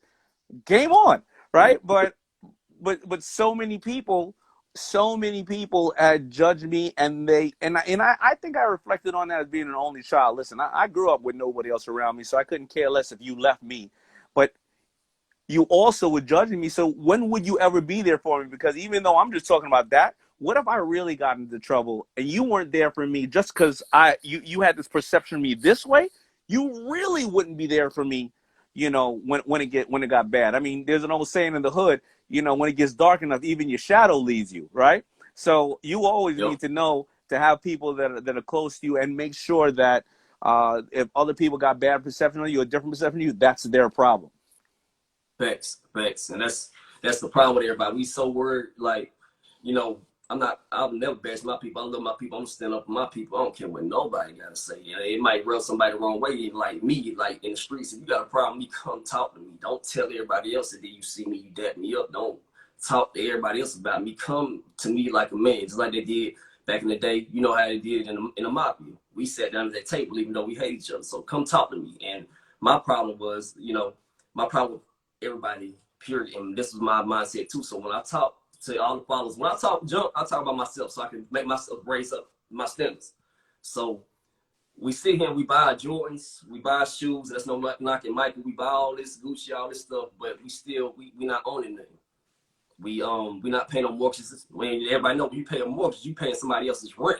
game on, yeah, right? But so many people judge me, and I think I reflected on that as being an only child. Listen, I grew up with nobody else around me, so I couldn't care less if you left me, but you also were judging me. So when would you ever be there for me? Because even though I'm just talking about that, what if I really got into trouble and you weren't there for me just because you had this perception of me this way? You really wouldn't be there for me, when it got bad. I mean, there's an old saying in the hood, when it gets dark enough, even your shadow leads you, right? So you always yeah. need to know to have people that are close to you and make sure that if other people got bad perception of you, a different perception of you, that's their problem. Facts, and that's the problem with everybody. We so worried, like, you know, I'll never bash my people. I love my people. I'm stand up for my people. I don't care what nobody gotta say. It might rub somebody the wrong way, like me, like in the streets. If you got a problem, you come talk to me. Don't tell everybody else that you see me, you dap me up. Don't talk to everybody else about me. Come to me like a man, just like they did back in the day. You know how they did in the mafia. We sat down at that table, even though we hate each other. So come talk to me. And my problem was, my problem with everybody, period. And this was my mindset too. So when I talk to all the followers, when I talk junk, I talk about myself so I can make myself raise up my standards. So we sit here and we buy Jordans, we buy shoes. That's no knocking Michael. We buy all this Gucci, all this stuff, but we not owning nothing. We not paying no mortgages. When everybody know when you pay a mortgage, you paying somebody else's rent.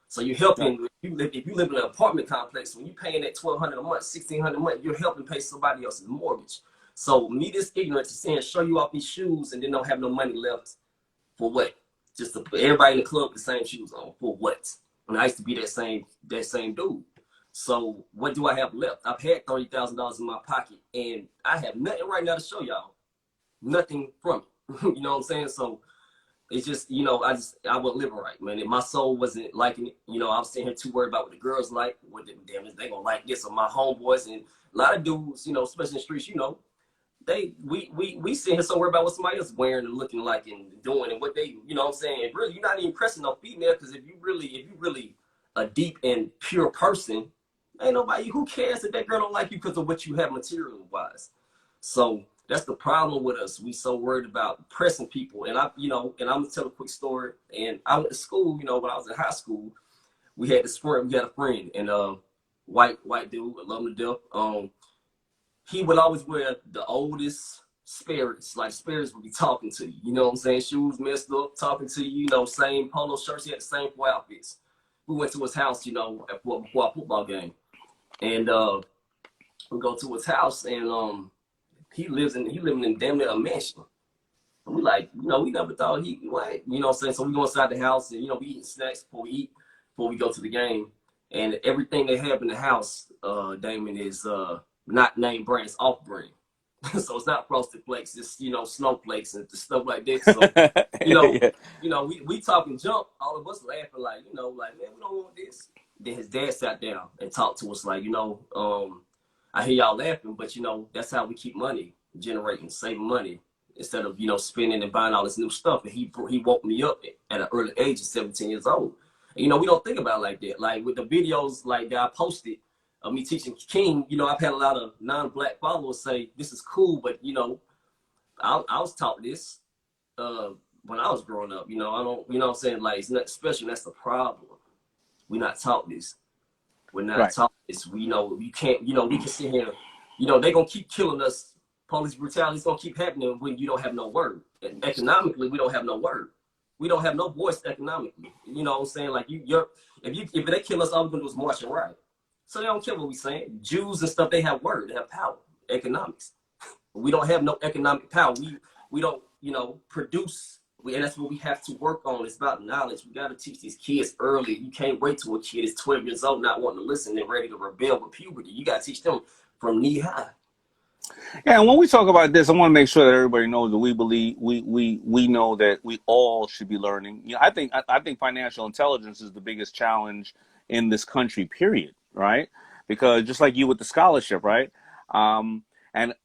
So you're Right. helping. If you live in an apartment complex, when you paying that $1,200 a month, $1,600 a month, you're helping pay somebody else's mortgage. So me, this ignorant to saying show you off these shoes and then don't have no money left for what? Just to put everybody in the club with the same shoes on for what? And I used to be that same dude. So what do I have left? I've had $30,000 in my pocket, and I have nothing right now to show y'all. Nothing from it. You know what I'm saying? So it's just, I wasn't living right, man. And my soul wasn't liking it. I was sitting here too worried about what the girls like. What the damn is they gonna like this? Or my homeboys and a lot of dudes, especially in the streets, we sitting here so worried about what somebody else wearing and looking like and doing and what they, what I'm saying. And really, you're not even pressing no female because if you really a deep and pure person, ain't nobody who cares if that girl don't like you because of what you have material wise. So That's the problem with us. We so worried about pressing people. And and I'm gonna tell a quick story. And I went to school, when I was in high school, we had a friend, and white dude, I love him to death. He would always wear the oldest spirits, like spirits would be talking to you. You know what I'm saying? Shoes messed up, talking to you, same polo shirts, he had the same 4 outfits. We went to his house, before a football game. And we go to his house, and he living in damn near a mansion. And we like, we never thought he like, what I'm saying? So we go inside the house and, we eating snacks before we go to the game. And everything they have in the house, Daymond, is not name brand, it's off brand. So it's not Frosted Flakes, it's, snowflakes and stuff like that. So, Yeah. we talking junk, all of us laughing like, like, man, we don't want this. Then his dad sat down and talked to us like, I hear y'all laughing, but that's how we keep money generating, saving money instead of spending and buying all this new stuff. And he woke me up at an early age of 17 years old. And, we don't think about it like that. Like with the videos like that I posted of me teaching King, I've had a lot of non-black followers say this is cool, but I was taught this when I was growing up. I don't, what I'm saying, like it's not special. That's the problem. We're not taught this. We're not Right. taught this. You can't, we can sit here, they're going to keep killing us. Police brutality is going to keep happening when you don't have no word. And economically, we don't have no word. We don't have no voice economically. You know what I'm saying? Like, if they kill us, all we're going to do is march and riot. So they don't care what we're saying. Jews and stuff, they have word. They have power, economics. We don't have no economic power. We don't, produce. And that's what we have to work on. It's about knowledge. We got to teach these kids early. You can't wait till a kid is 12 years old, not wanting to listen and ready to rebel with puberty. You got to teach them from knee high. Yeah, and when we talk about this, I want to make sure that everybody knows that we believe we know that we all should be learning. I think financial intelligence is the biggest challenge in this country, period, right? Because just like you with the scholarship, right? And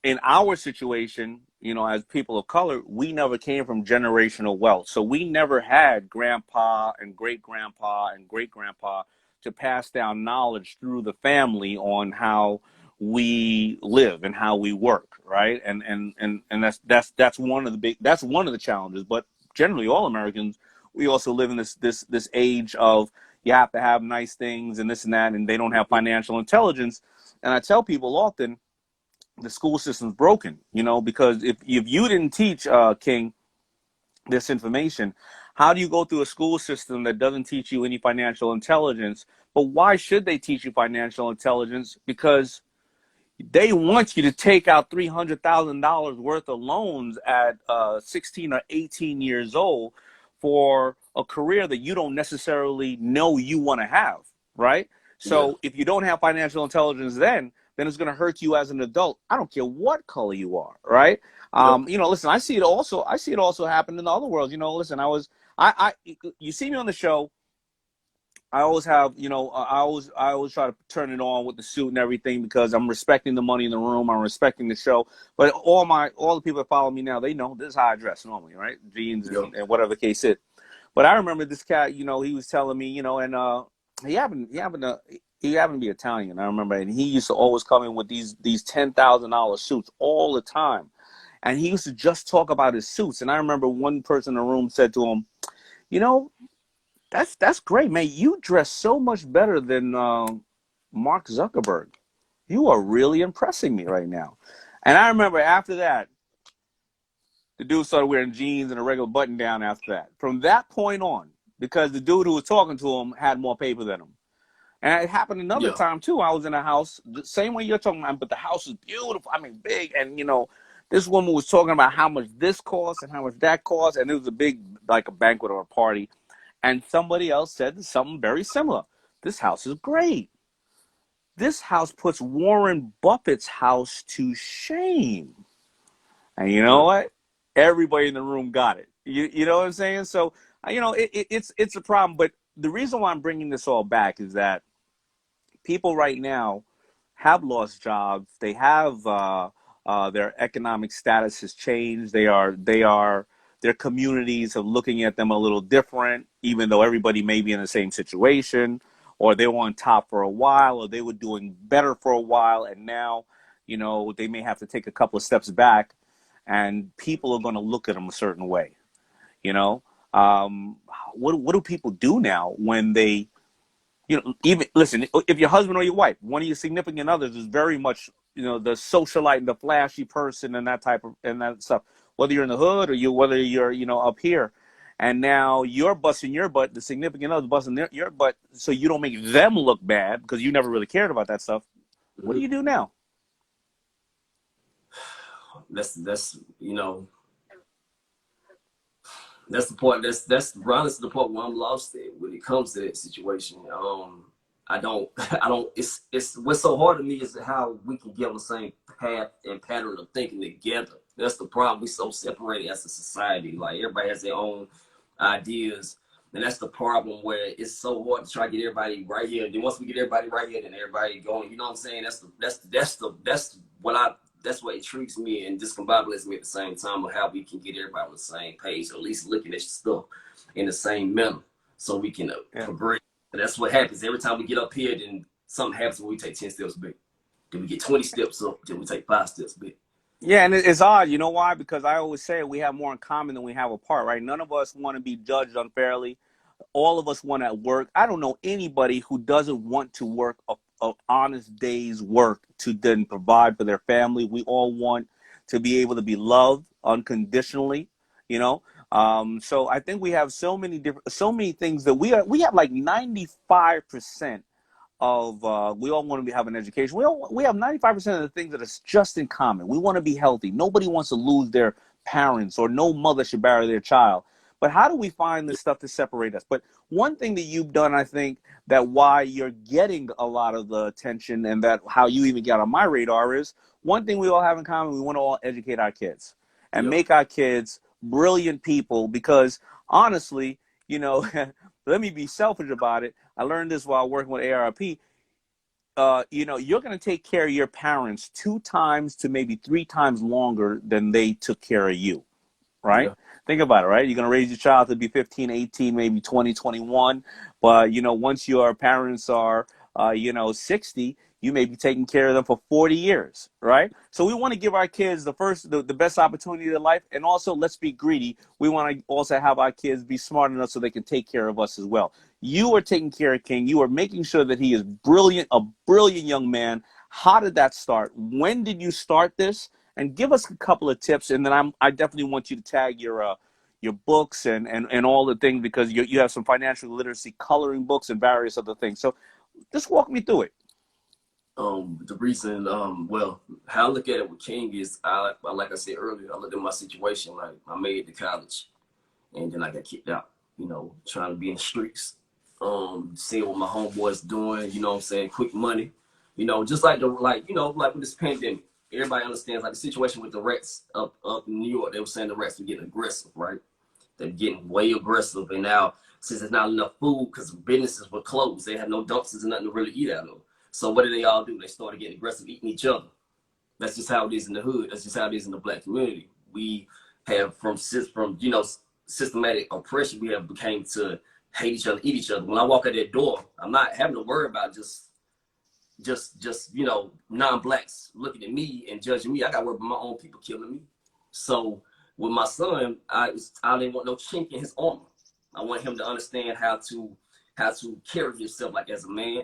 in our situation, as people of color, we never came from generational wealth. So we never had grandpa and great grandpa and great grandpa to pass down knowledge through the family on how we live and how we work, right? And that's one of the challenges. But generally, all Americans, we also live in this age of you have to have nice things and this and that, and they don't have financial intelligence. And I tell people often, the school system's broken, because if you didn't teach King this information, how do you go through a school system that doesn't teach you any financial intelligence? But why should they teach you financial intelligence? Because they want you to take out $300,000 worth of loans at 16 or 18 years old for a career that you don't necessarily know you want to have, right? So Yeah. if you don't have financial intelligence then it's going to hurt you as an adult. I don't care what color you are, right? Yep. Listen, I see it also happen in the other world. Listen, you see me on the show, I always have, I always try to turn it on with the suit and everything because I'm respecting the money in the room. I'm respecting the show. But all the people that follow me now, they know this is how I dress normally, right? Jeans Yep. and whatever the case is. But I remember this cat, he was telling me, and he happened to be Italian. I remember, and he used to always come in with these $10,000 suits all the time, and he used to just talk about his suits. And I remember one person in the room said to him, That's great, man. You dress so much better than Mark Zuckerberg. You are really impressing me right now. And I remember after that, the dude started wearing jeans and a regular button down after that. From that point on, because the dude who was talking to him had more paper than him. And it happened another Yeah. time, too. I was in a house, the same way you're talking about, but the house was beautiful. I mean, big. And, this woman was talking about how much this costs and how much that costs. And it was a big, like a banquet or a party. And somebody else said something very similar. This house is great. This house puts Warren Buffett's house to shame. And you know what? Everybody in the room got it. You know what I'm saying? So, it's a problem. But the reason why I'm bringing this all back is that people right now have lost jobs. They have their economic status has changed. Their communities are looking at them a little different, even though everybody may be in the same situation, or they were on top for a while, or they were doing better for a while, and now, they may have to take a couple of steps back. and people are going to look at them a certain way. You know, um, what do people do now when they, even listen, if your husband or your wife, one of your significant others is very much, the socialite and the flashy person and that type of, and that stuff, whether you're in the hood or whether you're, up here, and now you're busting your butt, the significant other busting your butt, so you don't make them look bad because you never really cared about that stuff. What do you do now? That's that's the point. That's honestly the point where I'm lost at when it comes to that situation. I don't it's what's so hard to me is how we can get on the same path and pattern of thinking together. That's the problem. We're so separated as a society. Like everybody has their own ideas. And that's the problem where it's so hard to try to get everybody right here. Then once we get everybody right here, then everybody going, you know what I'm saying? That's what intrigues me and discombobulates me at the same time of how we can get everybody on the same page, or at least looking at stuff in the same manner so we can progress. And that's what happens. Every time we get up here, then something happens when we take 10 steps back. Then we get 20 steps up, then we take 5 steps back. Yeah, and it's odd. You know why? Because I always say we have more in common than we have apart, right? None of us want to be judged unfairly. All of us want to work. I don't know anybody who doesn't want to work a honest day's work to then provide for their family. We all want to be able to be loved unconditionally, So I think we have so many things that we have like 95% of we all want to have an education. We have 95% of the things that is just in common. We want to be healthy. Nobody wants to lose their parents, or no mother should bury their child. But how do we find this stuff to separate us? But one thing that you've done, I think, that why you're getting a lot of the attention and that how you even got on my radar is one thing we all have in common. We want to all educate our kids and make our kids brilliant people, because honestly, let me be selfish about it. I learned this while working with ARP. You're going to take care of your parents 2 times to maybe 3 times longer than they took care of you, right? Yeah. Think about it, right? You're going to raise your child to be 15, 18, maybe 20, 21. But, once your parents are, 60, you may be taking care of them for 40 years, right? So we want to give our kids the best opportunity of life. And also, let's be greedy. We want to also have our kids be smart enough so they can take care of us as well. You are taking care of King. You are making sure that he is brilliant, a brilliant young man. How did that start? When did you start this? And give us a couple of tips, and then I definitely want you to tag your books and all the things, because you have some financial literacy coloring books and various other things. So just walk me through it. The reason, how I look at it with King is, like I said earlier, I looked at my situation. Like I made it to college, and then I got kicked out. Trying to be in the streets, seeing what my homeboys doing. You know what I'm saying? Quick money. Just like like with this pandemic. Everybody understands like the situation with the rats up in New York. They were saying the rats were getting aggressive, right? They're getting way aggressive, and now since there's not enough food because businesses were closed, they had no dumpsters and nothing to really eat out of. So what did they all do? They started getting aggressive, eating each other. That's just how it is in the hood. That's just how it is in the Black community. We have from systematic oppression, we have became to hate each other, eat each other. When I walk out that door, I'm not having to worry about just non-blacks looking at me and judging me. I got to worry about my own people killing me. So with my son, I didn't want no chink in his armor. I want him to understand how to carry himself like as a man,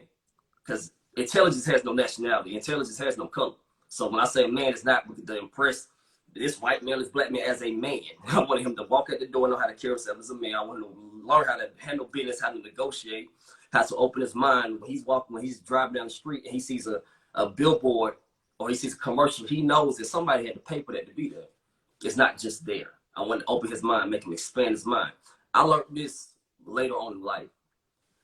because intelligence has no nationality. Intelligence has no color. So when I say man, it's not to impress this white man, this black man as a man. I want him to walk out the door and know how to carry himself as a man. I want him to learn how to handle business, how to negotiate, how to open his mind when he's driving down the street and he sees a billboard or he sees a commercial. He knows that somebody had to pay for that to be there. It's not just there. I want to open his mind, make him expand his mind. I learned this later on in life.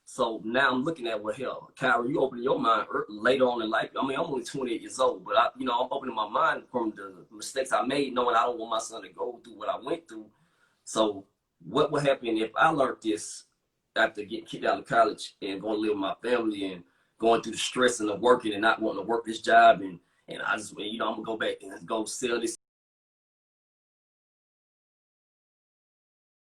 So now I'm looking at, well, hell, Kyra, you open your mind later on in life. I mean, I'm only 28 years old, but I'm opening my mind from the mistakes I made, knowing I don't want my son to go through what I went through. So what would happen if I learned this after getting kicked out of college and going to live with my family and going through the stress and the working and not wanting to work this job, and I just, I'm gonna go back and go sell this.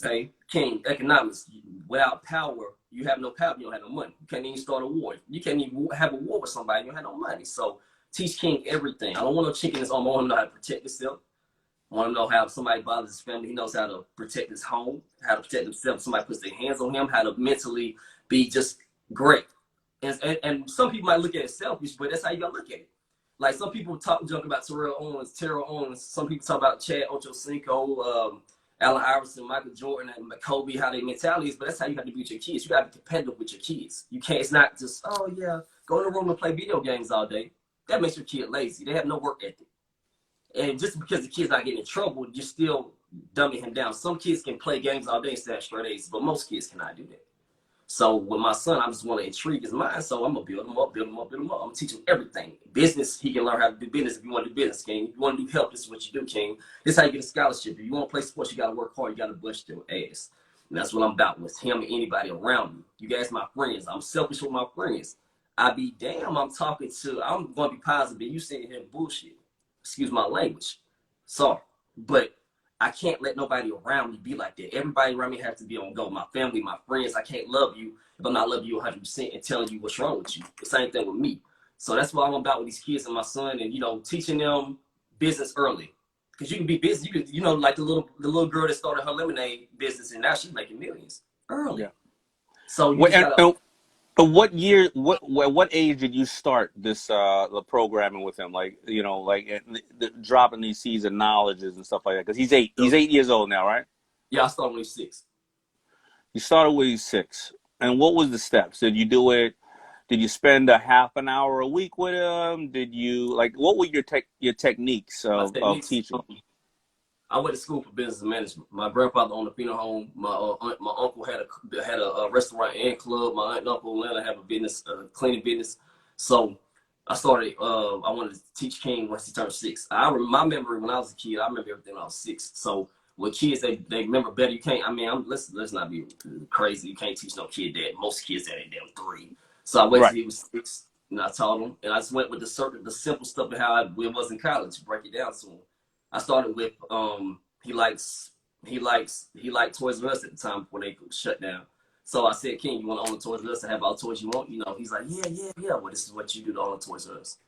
Hey, King, economics, without power, you have no power, you don't have no money. You can't even start a war. You can't even have a war with somebody, you don't have no money. So teach King everything. I don't want no chicken in his arm. I want him to know how to protect himself. Want to know how somebody bothers his family. He knows how to protect his home, how to protect himself. Somebody puts their hands on him, how to mentally be just great. And some people might look at it selfish, but that's how you gotta look at it. Like some people talk junk about Terrell Owens. Some people talk about Chad Ochocinco, Allen Iverson, Michael Jordan, and Kobe, how their mentality is. But that's how you have to be with your kids. You got to be competitive with your kids. You can't. It's not just go in the room and play video games all day. That makes your kid lazy. They have no work ethic. And just because the kid's not getting in trouble, you're still dumbing him down. Some kids can play games all day and stay at straight A's, but most kids cannot do that. So with my son, I just want to intrigue his mind. So I'm going to build him up. I'm going to teach him everything. Business, he can learn how to do business if you want to do business, King. If you want to do health, this is what you do, King. This is how you get a scholarship. If you want to play sports, you got to work hard. You got to bust your ass. And that's what I'm about with him and anybody around me. You guys my friends. I'm selfish with my friends. I be damn, I'm going to be positive. You sitting here bullshit. Excuse my language. Sorry. But I can't let nobody around me be like that. Everybody around me has to be on go. My family, my friends. I can't love you if I'm not loving you 100% and telling you what's wrong with you. The same thing with me. So that's what I'm about with these kids and my son, and teaching them business early. Because you can be busy. You can, like the little girl that started her lemonade business, and now she's making millions early. Yeah. So you gotta. But what year? What age did you start this the programming with him? Like dropping these seeds of knowledges and stuff like that. Because he's 8. He's 8 years old now, right? Yeah, I started when he was 6. You started when he's 6. And what was the steps? Did you do it? Did you spend a half an hour a week with him? Did you what were your techniques of teaching? I went to school for business management. My grandfather owned a funeral home. My uncle had a restaurant and club. My aunt and uncle Atlanta have a business, cleaning business. So I started. I wanted to teach King once he turned 6. My memory when I was a kid, I remember everything when I was 6. So with kids, they remember better. You can't. I mean, let's not be crazy. You can't teach no kid that. Most kids that ain't damn 3. So I waited till he was 6, and I taught him. And I just went with the simple stuff of how it was in college. Break it down to him. I started with he liked Toys R Us at the time before they shut down. So I said, King, you want to own Toys R Us and have all the toys you want? He's like, yeah. Well, this is what you do to own Toys R Us.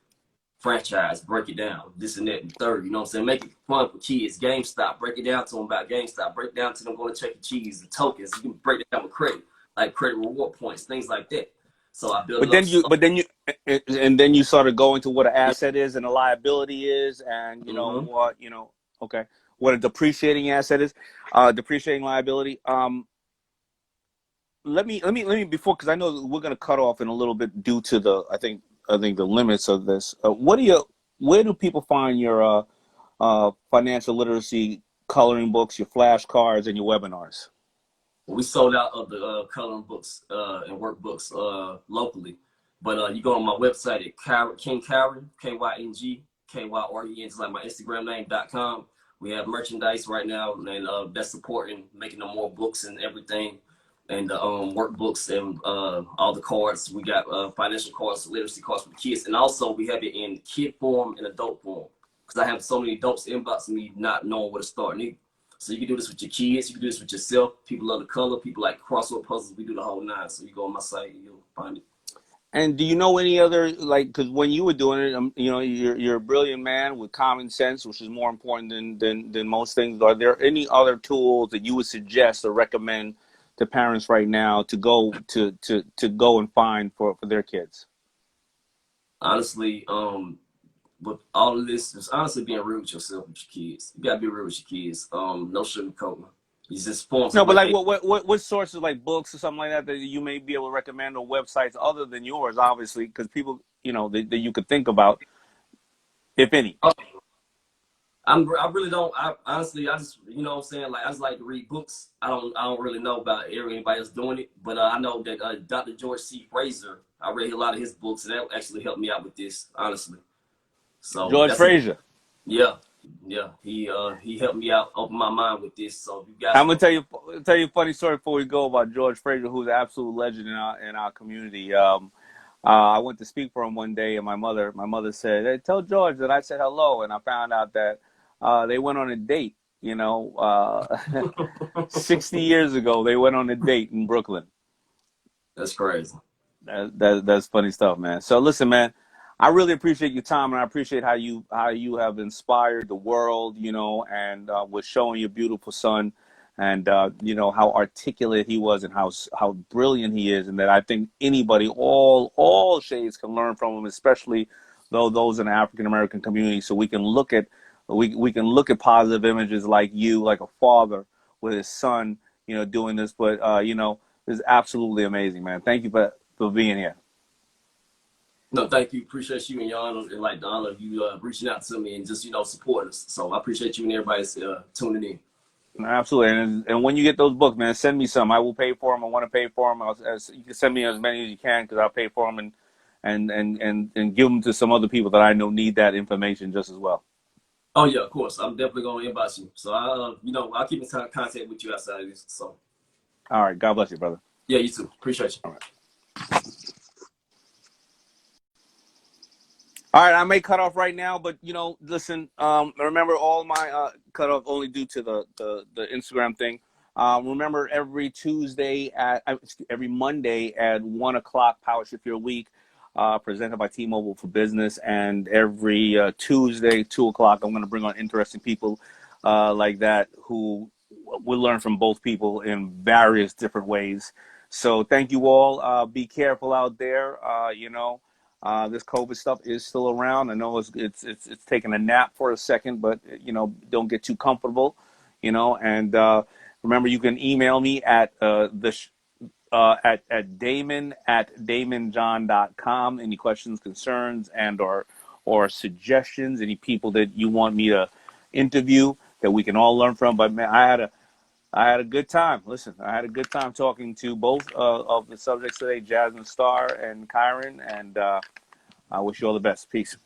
Franchise, break it down, this and that and third. You know what I'm saying? Make it fun for kids. GameStop, break it down to them about GameStop. Break it down to them going to Chuck E. Cheese, the tokens. You can break it down with credit, like credit reward points, things like that. So I built. But then you started going to what an asset is and a liability is, and what a depreciating asset is, depreciating liability. Let me before, because I know we're going to cut off in a little bit due to the I think the limits of this. Where do people find your financial literacy coloring books, your flashcards, and your webinars? We sold out of the coloring books and workbooks locally, but you go on my website at King Carryin, KYNG, it's like my Instagram name.com. We have merchandise right now, and that's supporting making them more books and everything, and workbooks and all the cards. We got financial cards, literacy cards for the kids, and also we have it in kid form and adult form, because I have so many adults inboxing me not knowing where to start. So you can do this with your kids. You can do this with yourself. People love the color. People like crossword puzzles. We do the whole 9. So you go on my site and you'll find it. And do you know any other, because when you were doing it, you're a brilliant man with common sense, which is more important than most things. Are there any other tools that you would suggest or recommend to parents right now to go and find for their kids? Honestly, with all of this, just honestly being real with yourself, with your kids. You gotta be real with your kids. No sugarcoating. You just form. No, but what sources, like books or something like that you may be able to recommend, or websites other than yours, obviously, because people, that you could think about, if any. I really don't. Honestly, I just, what I'm saying, like I just like to read books. I don't really know about anybody else doing it, but I know that Dr. George C. Fraser, I read a lot of his books, and that actually helped me out with this, honestly. So George Fraser. Yeah. He helped me out, open my mind with this. So you guys, I'm gonna tell you a funny story before we go about George Fraser, who's an absolute legend in our community. I went to speak for him one day, and my mother said, "Hey, tell George that I said hello," and I found out that they went on a date. 60 years ago, they went on a date in Brooklyn. That's crazy. That's funny stuff, man. So listen, man. I really appreciate your time, and I appreciate how you have inspired the world, and with showing your beautiful son, and how articulate he was, and how brilliant he is, and that I think anybody, all shades, can learn from him, especially though those in the African American community. So we can look at positive images like you, like a father with his son, doing this. But it's absolutely amazing, man. Thank you for being here. No, thank you. Appreciate you and your honor, and like the honor of you reaching out to me and just supporting us. So I appreciate you and everybody's tuning in. Absolutely, and when you get those books, man, send me some. I will pay for them. I want to pay for them. You can send me as many as you can, because I'll pay for them and give them to some other people that I know need that information just as well. Oh yeah, of course. I'm definitely gonna inbox you. So I'll keep in contact with you outside of this. So. All right. God bless you, brother. Yeah, you too. Appreciate you. All right. All right, I may cut off right now, but listen. Remember, all my cut off only due to the Instagram thing. Remember, every Monday at 1:00, Power Shift Your Week, presented by T-Mobile for Business, and every Tuesday 2:00, I'm going to bring on interesting people like that who will learn from both people in various different ways. So thank you all. Be careful out there. This COVID stuff is still around. I know it's taking a nap for a second, but don't get too comfortable. And remember, you can email me at at Daymond@daymondjohn.com. Any questions, concerns, and or suggestions? Any people that you want me to interview that we can all learn from? But man, I had a good time. Listen, I had a good time talking to both of the subjects today, Jasmine Starr and Carryin, and I wish you all the best. Peace.